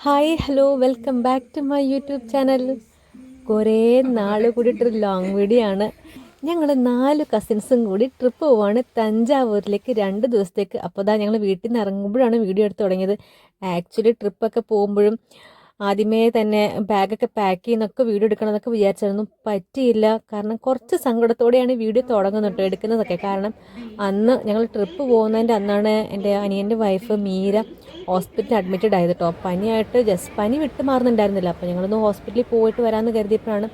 Hi hello welcome back to my YouTube channel. കുറേ നാൾ കൂടിയിട്ടൊരു long video ആണ്. ഞങ്ങൾ 4 കസിൻസും കൂടി ട്രിപ്പ് പോവാണ് തഞ്ചാവൂരിലേക്ക് 2 ദിവസത്തേക്ക്. അപ്പോൾ അതാ ഞങ്ങൾ വീട്ടിൽ നിന്ന് ഇറങ്ങുമ്പോഴാണ് വീഡിയോ എടുത്ത് തുടങ്ങിയത്. ആക്ച്വലി ട്രിപ്പൊക്കെ പോകുമ്പോഴും ആദ്യമേ തന്നെ ബാഗൊക്കെ പാക്ക് ചെയ്യുന്നൊക്കെ വീഡിയോ എടുക്കണമെന്നൊക്കെ വിചാരിച്ചായിരുന്നു. പറ്റിയില്ല. കാരണം കുറച്ച് സങ്കടത്തോടെയാണ് വീഡിയോ തുടങ്ങുന്നത് എടുക്കുന്നതൊക്കെ. കാരണം അന്ന് ഞങ്ങൾ ട്രിപ്പ് പോകുന്നതിൻ്റെ അന്നാണ് എൻ്റെ അനിയൻ്റെ വൈഫ് മീര ഹോസ്പിറ്റലിൽ അഡ്മിറ്റഡ് ആയത് കേട്ടോ. പനിയായിട്ട് ജസ്റ്റ് പനി വിട്ട് മാറുന്നുണ്ടായിരുന്നില്ല. അപ്പോൾ ഞങ്ങളൊന്ന് ഹോസ്പിറ്റലിൽ പോയിട്ട് വരാമെന്ന് കരുതിയപ്പോഴാണ്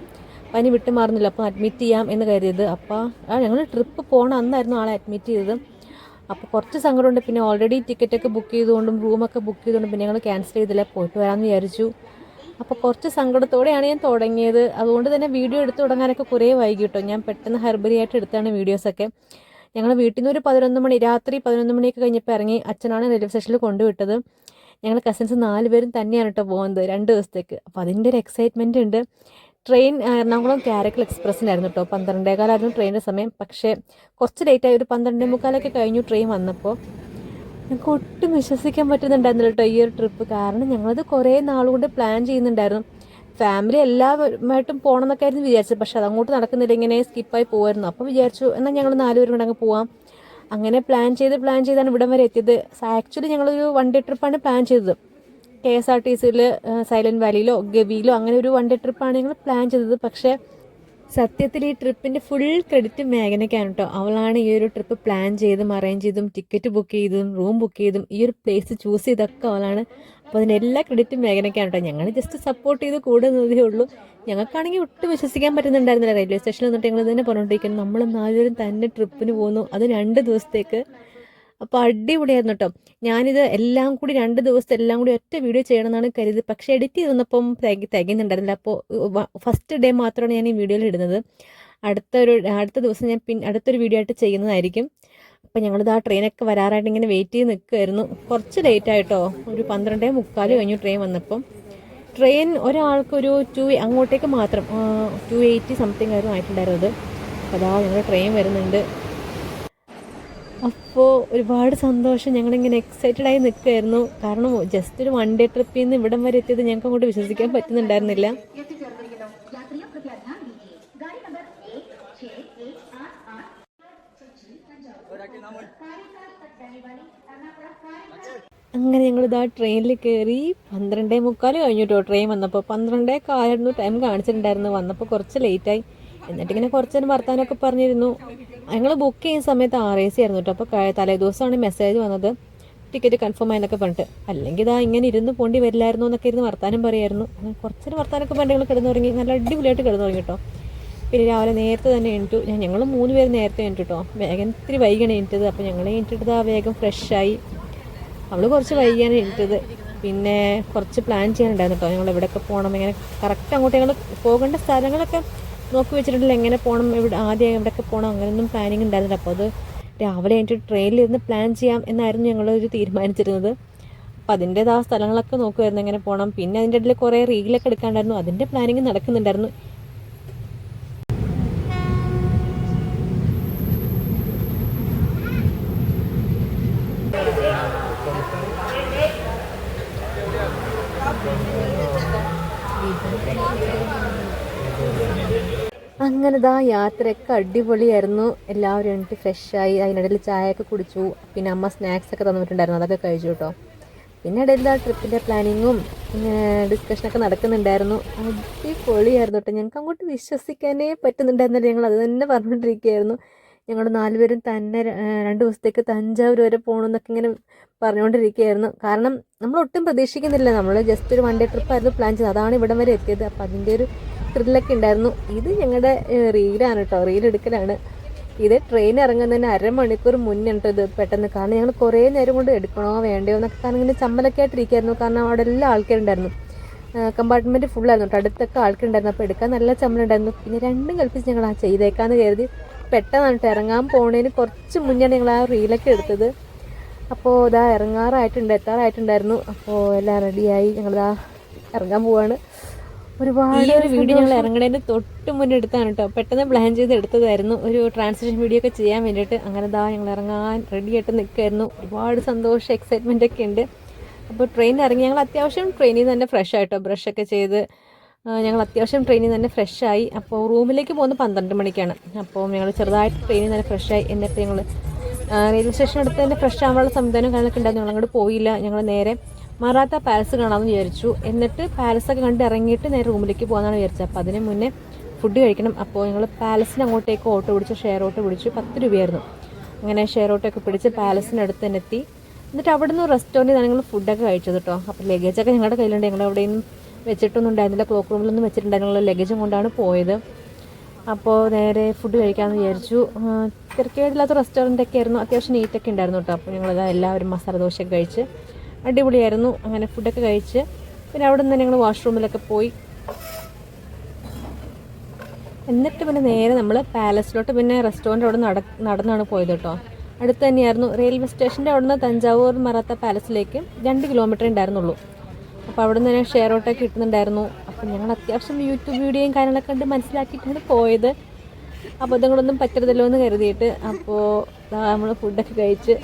പനി വിട്ട് മാറുന്നില്ല. അപ്പോൾ അഡ്മിറ്റ് ചെയ്യാം എന്ന് കരുതിയത്. അപ്പോൾ ഞങ്ങൾ ട്രിപ്പ് പോകണം അന്നായിരുന്നു ആളെ അഡ്മിറ്റ് ചെയ്തത്. അപ്പോൾ കുറച്ച് സങ്കടമുണ്ട്. പിന്നെ ഓൾറെഡി ടിക്കറ്റൊക്കെ ബുക്ക് ചെയ്തുകൊണ്ടും റൂമൊക്കെ ബുക്ക് ചെയ്തുകൊണ്ടും പിന്നെ ഞങ്ങൾ ക്യാൻസൽ ചെയ്തില്ല, പോയിട്ട് വരാമെന്ന് വിചാരിച്ചു. അപ്പോൾ കുറച്ച് സങ്കടത്തോടെയാണ് ഞാൻ തുടങ്ങിയത്. അതുകൊണ്ട് തന്നെ വീഡിയോ എടുത്ത് തുടങ്ങാനൊക്കെ കുറേ വൈകി കേട്ടോ. ഞാൻ പെട്ടെന്ന് ഹർബറിയായിട്ട് എടുത്താണ് വീഡിയോസൊക്കെ. ഞങ്ങൾ വീട്ടിൽ നിന്ന് ഒരു 11 മണി രാത്രി 11 മണിയൊക്കെ കഴിഞ്ഞപ്പോൾ ഇറങ്ങി. അച്ഛനാണ് റെയിൽവേ സ്റ്റേഷനിൽ കൊണ്ടുവിട്ടത്. ഞങ്ങൾ കസിൻസ് 4 പേരും തന്നെയാണ് കേട്ടോ പോകുന്നത് 2 ദിവസത്തേക്ക്. അപ്പോൾ അതിൻ്റെ ഒരു എക്സൈറ്റ്മെൻറ്റ് ഉണ്ട്. ട്രെയിൻ എറണാകുളം കാരക്കൽ എക്സ്പ്രസ്സിനായിരുന്നു കേട്ടോ. 12:15 ട്രെയിനിൻ്റെ സമയം. പക്ഷേ കുറച്ച് ലേറ്റായി, ഒരു 12:45 കഴിഞ്ഞു ട്രെയിൻ വന്നപ്പോൾ. ഞങ്ങൾക്ക് ഒട്ടും വിശ്വസിക്കാൻ പറ്റുന്നുണ്ടായിരുന്നില്ല കേട്ടോ ഈ ഒരു ട്രിപ്പ്. കാരണം ഞങ്ങളത് കുറേ നാളുകൊണ്ട് പ്ലാൻ ചെയ്യുന്നുണ്ടായിരുന്നു. ഫാമിലി എല്ലാവരുമായിട്ടും പോകണം എന്നൊക്കെ ആയിരുന്നു വിചാരിച്ചത്. പക്ഷെ അതങ്ങോട്ട് നടക്കുന്നില്ല, ഇങ്ങനെ സ്കിപ്പായി പോകുമായിരുന്നു. അപ്പോൾ വിചാരിച്ചു എന്നാൽ ഞങ്ങൾ 4 പേരും കൂടെ അങ്ങ് പോവാം. അങ്ങനെ പ്ലാൻ ചെയ്താണ് ഇവിടം വരെ എത്തിയത്. ആക്ച്വലി ഞങ്ങളൊരു 1 ഡേ ട്രിപ്പാണ് പ്ലാൻ ചെയ്തത്. KSRTCയിൽ സൈലൻറ്റ് വാലിയിലോ ഗവിയിലോ അങ്ങനെ ഒരു 1 ഡേ ട്രിപ്പാണ് ഞങ്ങൾ പ്ലാൻ ചെയ്തത്. പക്ഷേ സത്യത്തിൽ ഈ ട്രിപ്പിൻ്റെ ഫുൾ ക്രെഡിറ്റ് മേഘനയ്ക്കാണ് കേട്ടോ. അവളാണ് ഈ ഒരു ട്രിപ്പ് പ്ലാൻ ചെയ്തും അറേഞ്ച് ചെയ്തും ടിക്കറ്റ് ബുക്ക് ചെയ്തും റൂം ബുക്ക് ചെയ്തും ഈ ഒരു പ്ലേസ് ചൂസ് ചെയ്തൊക്കെ അവളാണ്. അപ്പോൾ അതിൻ്റെ എല്ലാ ക്രെഡിറ്റും മേഘനയ്ക്കാണ് കേട്ടോ. ഞങ്ങൾ ജസ്റ്റ് സപ്പോർട്ട് ചെയ്ത് കൂടുന്നതേ ഉള്ളൂ. ഞങ്ങൾക്കാണെങ്കിൽ ഒട്ടും വിശ്വസിക്കാൻ പറ്റുന്നുണ്ടായിരുന്നില്ല. റെയിൽവേ സ്റ്റേഷനിൽ നിന്നിട്ട് ഞങ്ങൾ തന്നെ പറഞ്ഞുകൊണ്ടിരിക്കുന്നു, നമ്മൾ 4 പേരും തന്നെ ട്രിപ്പിന് പോകുന്നു, അത് 2 ദിവസത്തേക്ക്. അപ്പോൾ അടിപൊളിയായിരുന്നു കേട്ടോ. ഞാനിത് എല്ലാം കൂടി 2 ദിവസത്തെ എല്ലാം കൂടി ഒറ്റ വീഡിയോ ചെയ്യണമെന്നാണ് കരുതി. പക്ഷേ എഡിറ്റ് ചെയ്ത് വന്നപ്പം തികയുന്നുണ്ടായിരുന്നില്ല. അപ്പോൾ ഫസ്റ്റ് ഡേ മാത്രമാണ് ഞാൻ ഈ വീഡിയോയിൽ ഇടുന്നത്. അടുത്ത ദിവസം ഞാൻ അടുത്തൊരു വീഡിയോ ആയിട്ട് ചെയ്യുന്നതായിരിക്കും. അപ്പം ഞങ്ങളിത് ആ ട്രെയിനൊക്കെ വരാറായിട്ട് ഇങ്ങനെ വെയിറ്റ് ചെയ്ത് നിൽക്കുമായിരുന്നു. കുറച്ച് ലേറ്റായിട്ടോ, ഒരു 12:45 കഴിഞ്ഞു ട്രെയിൻ വന്നപ്പം. ട്രെയിൻ ഒരാൾക്കൊരു അങ്ങോട്ടേക്ക് മാത്രം 280 സംതിങ് ആയിരുന്നു ആയിട്ടുണ്ടായിരുന്നത്. അപ്പോൾ അതാ ഞങ്ങളുടെ ട്രെയിൻ വരുന്നുണ്ട്. അപ്പോൾ ഒരുപാട് സന്തോഷം, ഞങ്ങളിങ്ങനെ എക്സൈറ്റഡ് ആയി നിൽക്കുമായിരുന്നു. കാരണം ജസ്റ്റ് ഒരു 1 ഡേ ട്രിപ്പിൽ നിന്ന് ഇവിടം വരെ എത്തിയത് ഞങ്ങൾക്ക് അങ്ങോട്ട് വിശ്വസിക്കാൻ പറ്റുന്നുണ്ടായിരുന്നില്ല. അങ്ങനെ ഞങ്ങളിതാ ട്രെയിനിൽ കയറി. 12:45 കഴിഞ്ഞു കേട്ടോ ട്രെയിൻ വന്നപ്പോൾ. 12:15 ടൈം കാണിച്ചിട്ടുണ്ടായിരുന്നു. വന്നപ്പോൾ കുറച്ച് ലേറ്റായി. എന്നിട്ടിങ്ങനെ കുറച്ച് നേരം വർത്താനമൊക്കെ പറഞ്ഞിരുന്നു. ഞങ്ങൾ ബുക്ക് ചെയ്യുന്ന സമയത്ത് RAC ആയിരുന്നു കേട്ടോ. അപ്പോൾ തലേദിവസമാണ് മെസ്സേജ് വന്നത് ടിക്കറ്റ് കൺഫേം ആയെന്നൊക്കെ പറഞ്ഞിട്ട്. അല്ലെങ്കിൽ ഇതാ ഇങ്ങനെ ഇരുന്ന് പോണ്ടി വരില്ലായിരുന്നു എന്നൊക്കെ ഇരുന്ന് വർത്താനം പറയായിരുന്നു. കുറച്ചൊരു വർത്താനമൊക്കെ പറഞ്ഞ് ഞങ്ങൾ കിടന്നുറങ്ങി. നല്ല അടിപൊളിയായിട്ട് കിടന്നുറങ്ങി കേട്ടോ. പിന്നെ രാവിലെ നേരത്തെ തന്നെ എണീറ്റു. ഞങ്ങൾ 3 പേര് നേരത്തെ എണീറ്റു കേട്ടോ. വേഗം ഇത്തിരി വൈകിയാണ് എണീറ്റത്. അപ്പോൾ ഞങ്ങൾ എണീറ്റിട്ട് ആ വേഗം ഫ്രഷായി. അവൾ കുറച്ച് വൈകിയാണ് എണീറ്റത്. പിന്നെ കുറച്ച് പ്ലാൻ ചെയ്യാനുണ്ടായിരുന്നു കേട്ടോ. ഞങ്ങൾ എവിടെയൊക്കെ പോകണം, എങ്ങനെ കറക്റ്റ് അങ്ങോട്ട് ഞങ്ങൾ പോകേണ്ട സ്ഥലങ്ങളൊക്കെ നോക്കി വെച്ചിട്ടുണ്ടല്ലോ, എങ്ങനെ പോകണം, ആദ്യം എവിടെയൊക്കെ പോകണം, അങ്ങനെയൊന്നും പ്ലാനിങ് ഉണ്ടായിരുന്നില്ല. അപ്പോൾ അത് രാവിലെ എനിക്ക് ട്രെയിനിലിരുന്ന് പ്ലാൻ ചെയ്യാം എന്നായിരുന്നു ഞങ്ങളൊരു തീരുമാനിച്ചിരുന്നത്. അപ്പോൾ അതിൻ്റേത് സ്ഥലങ്ങളൊക്കെ നോക്കുമായിരുന്നു എങ്ങനെ പോകണം. പിന്നെ അതിൻ്റെ ഇടയിൽ കുറേ റീലൊക്കെ എടുക്കാണ്ടായിരുന്നു. അതിൻ്റെ പ്ലാനിങ് നടക്കുന്നുണ്ടായിരുന്നു. അങ്ങനെതാ യാത്രയൊക്കെ അടിപൊളിയായിരുന്നു. എല്ലാവരും എണീറ്റ് ഫ്രഷായി. അതിനിടയിൽ ചായയൊക്കെ കുടിച്ചു. പിന്നെ അമ്മ സ്നാക്സൊക്കെ തന്നിട്ടുണ്ടായിരുന്നു, അതൊക്കെ കഴിച്ചു കേട്ടോ. പിന്നെ ഇടയിൽ ട്രിപ്പിൻ്റെ പ്ലാനിങ്ങും ഡിസ്കഷനൊക്കെ നടക്കുന്നുണ്ടായിരുന്നു. അടിപൊളിയായിരുന്നു കേട്ടോ. ഞങ്ങൾക്ക് അങ്ങോട്ട് വിശ്വസിക്കാനേ പറ്റുന്നുണ്ടായിരുന്നില്ല. ഞങ്ങൾ അത് തന്നെ പറഞ്ഞുകൊണ്ടിരിക്കുകയായിരുന്നു. ഞങ്ങൾ 4 പേരും തന്നെ 2 ദിവസത്തേക്ക് തഞ്ചാവൂർ വരെ പോകണമെന്നൊക്കെ ഇങ്ങനെ പറഞ്ഞുകൊണ്ടിരിക്കുകയായിരുന്നു. കാരണം നമ്മൾ ഒട്ടും പ്രതീക്ഷിക്കുന്നില്ല. നമ്മൾ ജസ്റ്റ് ഒരു 1 ഡേ ട്രിപ്പായിരുന്നു പ്ലാൻ ചെയ്തത്. അതാണ് ഇവിടം വരെ എത്തിയത്. അപ്പോൾ അതിൻ്റെ ഒരു ത്രില്ലൊക്കെ ഉണ്ടായിരുന്നു. ഇത് ഞങ്ങളുടെ റീലാണ് കേട്ടോ, റീലെടുക്കലാണ്. ഇത് ട്രെയിൻ ഇറങ്ങുന്നതിന് 1/2 മണിക്കൂർ മുന്നേ കേട്ടോ ഇത് പെട്ടെന്ന്. കാരണം ഞങ്ങൾ കുറേ നേരം കൊണ്ട് എടുക്കണോ വേണ്ടയോ എന്നൊക്കെ കാരണം ഇങ്ങനെ ചമ്മലൊക്കെ ആയിട്ടിരിക്കുകയായിരുന്നു. കാരണം അവിടെ എല്ലാ ആൾക്കാരുണ്ടായിരുന്നു. കമ്പാർട്ട്മെൻറ്റ് ഫുള്ളായിരുന്നു കേട്ടോ. അടുത്തൊക്കെ ആൾക്കാരുണ്ടായിരുന്നു. അപ്പോൾ എടുക്കാൻ നല്ല ചമ്മലുണ്ടായിരുന്നു. പിന്നെ രണ്ടും കൽപ്പിച്ച് ഞങ്ങൾ ചെയ്തേക്കാന്ന് കരുതി പെട്ടെന്നാണ് കേട്ടോ. ഇറങ്ങാൻ പോകുന്നതിന് കുറച്ച് മുന്നെയാണ് ഞങ്ങൾ ആ റീലൊക്കെ എടുത്തത്. അപ്പോൾ ഇതാ എത്താറായിട്ടുണ്ടായിരുന്നു. അപ്പോൾ എല്ലാം റെഡിയായി. ഞങ്ങളിതാ ഇറങ്ങാൻ പോവാണ്. ഒരുപാട് വീഡിയോ ഞങ്ങൾ ഇറങ്ങുന്നതിന് തൊട്ട് മുന്നേ എടുത്താണ് കേട്ടോ. പെട്ടെന്ന് പ്ലാൻ ചെയ്ത് എടുത്തതായിരുന്നു ഒരു ട്രാൻസ്ലേഷൻ വീഡിയോ ഒക്കെ ചെയ്യാൻ വേണ്ടിയിട്ട്. അങ്ങനെ ഞങ്ങൾ ഇറങ്ങാൻ റെഡി ആയിട്ട് നിൽക്കുമായിരുന്നു. ഒരുപാട് സന്തോഷം, എക്സൈറ്റ്മെൻ്റ് ഒക്കെ ഉണ്ട്. അപ്പോൾ ട്രെയിനിൽ ഇറങ്ങി ഞങ്ങൾ അത്യാവശ്യം ട്രെയിനിൽ നിന്ന് തന്നെ ഫ്രഷ് ആയിട്ടോ, ബ്രഷൊക്കെ ചെയ്ത് ഞങ്ങൾ അത്യാവശ്യം ട്രെയിനിൽ നിന്ന് തന്നെ ഫ്രഷായി. അപ്പോൾ റൂമിലേക്ക് പോകുന്നത് 12 മണിക്കാണ്. അപ്പോൾ ഞങ്ങൾ ചെറുതായിട്ട് ട്രെയിനിൽ നിന്ന് തന്നെ ഫ്രഷായി. എന്നിട്ട് ഞങ്ങൾ റെയിൽവേ സ്റ്റേഷൻ അടുത്ത് തന്നെ ഫ്രഷ് ആവാനുള്ള സംവിധാനം കാര്യങ്ങളൊക്കെ ഉണ്ടായിരുന്നു. ഞങ്ങളങ്ങോട്ട് പോയില്ല. ഞങ്ങൾ നേരെ മറാത്ത പാലസ് കാണാമെന്ന് വിചാരിച്ചു. എന്നിട്ട് പാലസൊക്കെ കണ്ട് ഇറങ്ങിയിട്ട് നേരെ റൂമിലേക്ക് പോകാമെന്നാണ് വിചാരിച്ചത്. അപ്പോൾ അതിന് മുന്നേ ഫുഡ് കഴിക്കണം. അപ്പോൾ ഞങ്ങൾ പാലസിന് അങ്ങോട്ടേക്ക് ഓട്ടോ പിടിച്ചു, ഷെയർ ഓട്ടോ പിടിച്ചു. 10 രൂപയായിരുന്നു. അങ്ങനെ ഷെയർ ഓട്ടോ ഒക്കെ പിടിച്ച് പാലസിനടുത്ത് തന്നെ എത്തി. എന്നിട്ട് അവിടെ നിന്ന് റെസ്റ്റോറൻറ്റിൽ ഞങ്ങൾ ഫുഡൊക്കെ കഴിച്ചത് കേട്ടോ. അപ്പോൾ ലഗേജൊക്കെ ഞങ്ങളുടെ കയ്യിലുണ്ട്. ഞങ്ങൾ എവിടെയും വെച്ചിട്ടൊന്നും ഉണ്ടായിരുന്നില്ല, ക്ലോക്ക് റൂമിലൊന്നും വെച്ചിട്ടുണ്ടായിരുന്നു. ഞങ്ങൾ ലഗേജും കൊണ്ടാണ് പോയത്. അപ്പോൾ നേരെ ഫുഡ് കഴിക്കാമെന്ന് വിചാരിച്ചു. തിരക്കേടില്ലാത്ത റെസ്റ്റോറൻറ്റൊക്കെ ആയിരുന്നു, അത്യാവശ്യം നീറ്റൊക്കെ ഉണ്ടായിരുന്നു കേട്ടോ. അപ്പോൾ ഞങ്ങളത് എല്ലാവരും മസാല ദോശയൊക്കെ കഴിച്ച് അടിപൊളിയായിരുന്നു. അങ്ങനെ ഫുഡൊക്കെ കഴിച്ച് പിന്നെ അവിടെ നിന്ന് ഞങ്ങൾ വാഷ്റൂമിലൊക്കെ പോയി. എന്നിട്ട് പിന്നെ നേരെ നമ്മൾ പാലസിലോട്ട്, പിന്നെ റെസ്റ്റോറൻറ്റ് അവിടെ നടന്നാണ് പോയത് കേട്ടോ. അടുത്ത് തന്നെയായിരുന്നു. റെയിൽവേ സ്റ്റേഷൻ്റെ അവിടെ നിന്ന് തഞ്ചാവൂർ മറാത്ത പാലസിലേക്ക് 2 കിലോമീറ്റർ ഉണ്ടായിരുന്നുള്ളൂ. അപ്പോൾ അവിടെ നിന്ന് തന്നെ ഷെയർ ഓട്ടൊക്കെ കിട്ടുന്നുണ്ടായിരുന്നു. അപ്പോൾ ഞങ്ങൾ അത്യാവശ്യം യൂട്യൂബ് വീഡിയോയും കാര്യങ്ങളൊക്കെ കണ്ട് മനസ്സിലാക്കിയിട്ടാണ് പോയത്. അപ്പോൾ ഇതുങ്ങളൊന്നും പറ്റരുതല്ലോ എന്ന് കരുതിയിട്ട്. അപ്പോൾ നമ്മൾ ഫുഡൊക്കെ കഴിച്ച്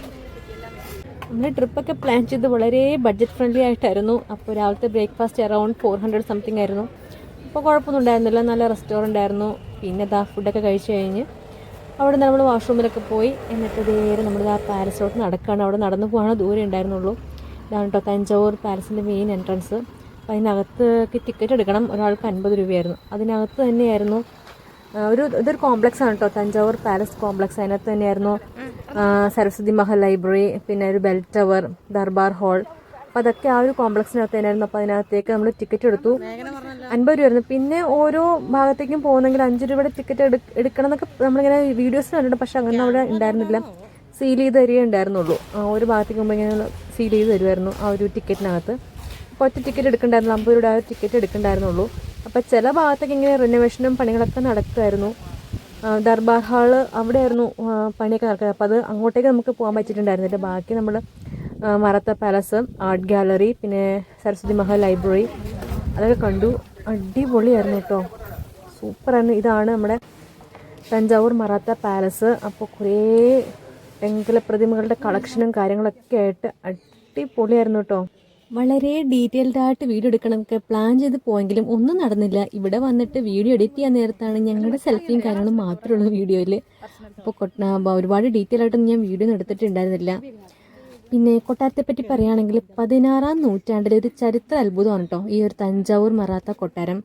നമ്മൾ ട്രിപ്പൊക്കെ പ്ലാൻ ചെയ്ത് വളരെ ബഡ്ജറ്റ് ഫ്രണ്ട്ലി ആയിട്ടായിരുന്നു. അപ്പോൾ രാവിലത്തെ ബ്രേക്ക്ഫാസ്റ്റ് അറൗണ്ട് 400 സംതിങ് ആയിരുന്നു. അപ്പോൾ കുഴപ്പമൊന്നും ഉണ്ടായിരുന്നില്ല, നല്ല റെസ്റ്റോറൻ്റ് ആയിരുന്നു. പിന്നെ ഫുഡൊക്കെ കഴിച്ച് കഴിഞ്ഞ് അവിടെ നിന്ന് നമ്മൾ വാഷ്റൂമിലൊക്കെ പോയി. എന്നിട്ട് നേരെ നമ്മൾ പാലസിലോട്ട് നടക്കുകയാണ്. അവിടെ നടന്നു പോകാൻ ദൂരം ഉണ്ടായിരുന്നുള്ളൂ. ഇതാണ് കേട്ടോ തഞ്ചാവൂർ പാലസിൻ്റെ മെയിൻ എൻട്രൻസ്. അപ്പോൾ അതിനകത്ത് ടിക്കറ്റ് എടുക്കണം. ഒരാൾക്ക് 50 രൂപയായിരുന്നു. അതിനകത്ത് തന്നെയായിരുന്നു ഇതൊരു കോംപ്ലക്സ് ആണ് കേട്ടോ, തഞ്ചാവൂർ പാലസ് കോംപ്ലക്സ്. അതിനകത്ത് തന്നെയായിരുന്നു സരസ്വതി മഹൽ ലൈബ്രറി, പിന്നെ ഒരു ബെൽ ടവർ, ദർബാർ ഹാൾ. അപ്പോൾ അതൊക്കെ ആ ഒരു കോംപ്ലക്സിനകത്ത് തന്നെയായിരുന്നു. അപ്പോൾ അതിനകത്തേക്ക് നമ്മൾ ടിക്കറ്റ് എടുത്തു. 50 രൂപയായിരുന്നു. പിന്നെ ഓരോ ഭാഗത്തേക്കും പോകുന്നെങ്കിൽ 5 രൂപയുടെ ടിക്കറ്റ് എടുക്കണം എന്നൊക്കെ നമ്മളിങ്ങനെ വീഡിയോസിൽ കണ്ടിട്ടുണ്ട്. പക്ഷെ അങ്ങനെ അവിടെ ഉണ്ടായിരുന്നില്ല, സീൽ ചെയ്ത് തരികയേ ഉണ്ടായിരുന്നുള്ളൂ. ഒരു ഭാഗത്തേക്ക് പോകുമ്പോൾ ഇങ്ങനെ സീൽ ചെയ്ത് തരുമായിരുന്നു ആ ഒരു ടിക്കറ്റിനകത്ത്. അപ്പോൾ ഒറ്റ ടിക്കറ്റ് എടുക്കണ്ടായിരുന്നു, 50 രൂപയുടെ ആ ഒരു ടിക്കറ്റ് എടുക്കണ്ടായിരുന്നുള്ളൂ. അപ്പോൾ ചില ഭാഗത്തേക്ക് ഇങ്ങനെ റിനോവേഷനും പണികളൊക്കെ നടക്കുമായിരുന്നു. ദർബാർ ഹാള് അവിടെയായിരുന്നു പണിയൊക്കെ നടക്കുന്നത്. അപ്പോൾ അത് അങ്ങോട്ടേക്ക് നമുക്ക് പോകാൻ പറ്റിയിട്ടുണ്ടായിരുന്നില്ല. ബാക്കി നമ്മൾ മറാത്ത പാലസ്, ആർട്ട് ഗാലറി, പിന്നെ സരസ്വതി മഹൽ ലൈബ്രറി അതൊക്കെ കണ്ടു. അടിപൊളിയായിരുന്നു കേട്ടോ, സൂപ്പറായിരുന്നു. ഇതാണ് നമ്മുടെ തഞ്ചാവൂർ മറാത്ത പാലസ്. അപ്പോൾ കുറേ വെങ്കല പ്രതിമകളുടെ കളക്ഷനും കാര്യങ്ങളൊക്കെ ആയിട്ട് അടിപൊളിയായിരുന്നു കേട്ടോ. വളരെ ഡീറ്റെയിൽഡായിട്ട് വീഡിയോ എടുക്കണമൊക്കെ പ്ലാൻ ചെയ്ത് പോയെങ്കിലും ഒന്നും നടന്നില്ല. ഇവിടെ വന്നിട്ട് വീഡിയോ എഡിറ്റ് ചെയ്യാൻ നേരത്താണ് ഞങ്ങളുടെ സെൽഫിയും കാര്യങ്ങളും മാത്രമുള്ള വീഡിയോയിൽ. അപ്പോൾ ഒരുപാട് ഡീറ്റെയിൽ ആയിട്ടൊന്നും ഞാൻ വീഡിയോ ഒന്നും എടുത്തിട്ടുണ്ടായിരുന്നില്ല. പിന്നെ കൊട്ടാരത്തെപ്പറ്റി പറയുകയാണെങ്കിൽ 16-ാം നൂറ്റാണ്ടിലെ ഒരു ചരിത്ര അത്ഭുതമാണ് കേട്ടോ ഈ ഒരു തഞ്ചാവൂർ മറാത്ത കൊട്ടാരം.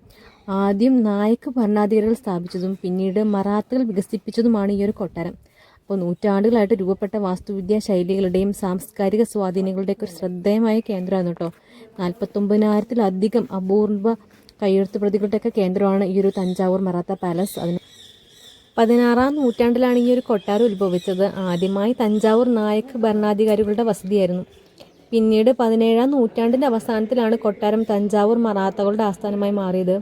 ആദ്യം നായക്ക് ഭരണാധികാരികൾ സ്ഥാപിച്ചതും പിന്നീട് മറാത്തകൾ വികസിപ്പിച്ചതുമാണ് ഈ ഒരു കൊട്ടാരം. അപ്പോൾ നൂറ്റാണ്ടുകളായിട്ട് രൂപപ്പെട്ട വാസ്തുവിദ്യാ ശൈലികളുടെയും സാംസ്കാരിക സ്വാധീനങ്ങളുടെയൊക്കെ ഒരു ശ്രദ്ധേയമായ കേന്ദ്രമാണ് കേട്ടോ. 49,000-ത്തിലധികം അപൂർവ കയ്യെഴുത്ത് പ്രതികളുടെയൊക്കെ കേന്ദ്രമാണ് ഈ ഒരു തഞ്ചാവൂർ മറാത്ത പാലസ്. 16-ാം നൂറ്റാണ്ടിലാണ് ഈ ഒരു കൊട്ടാരം ഉത്ഭവിച്ചത്. ആദ്യമായി തഞ്ചാവൂർ നായക്ക് ഭരണാധികാരികളുടെ വസതിയായിരുന്നു. പിന്നീട് 17-ാം നൂറ്റാണ്ടിൻ്റെ അവസാനത്തിലാണ് കൊട്ടാരം തഞ്ചാവൂർ മറാത്തകളുടെ ആസ്ഥാനമായി മാറിയത്.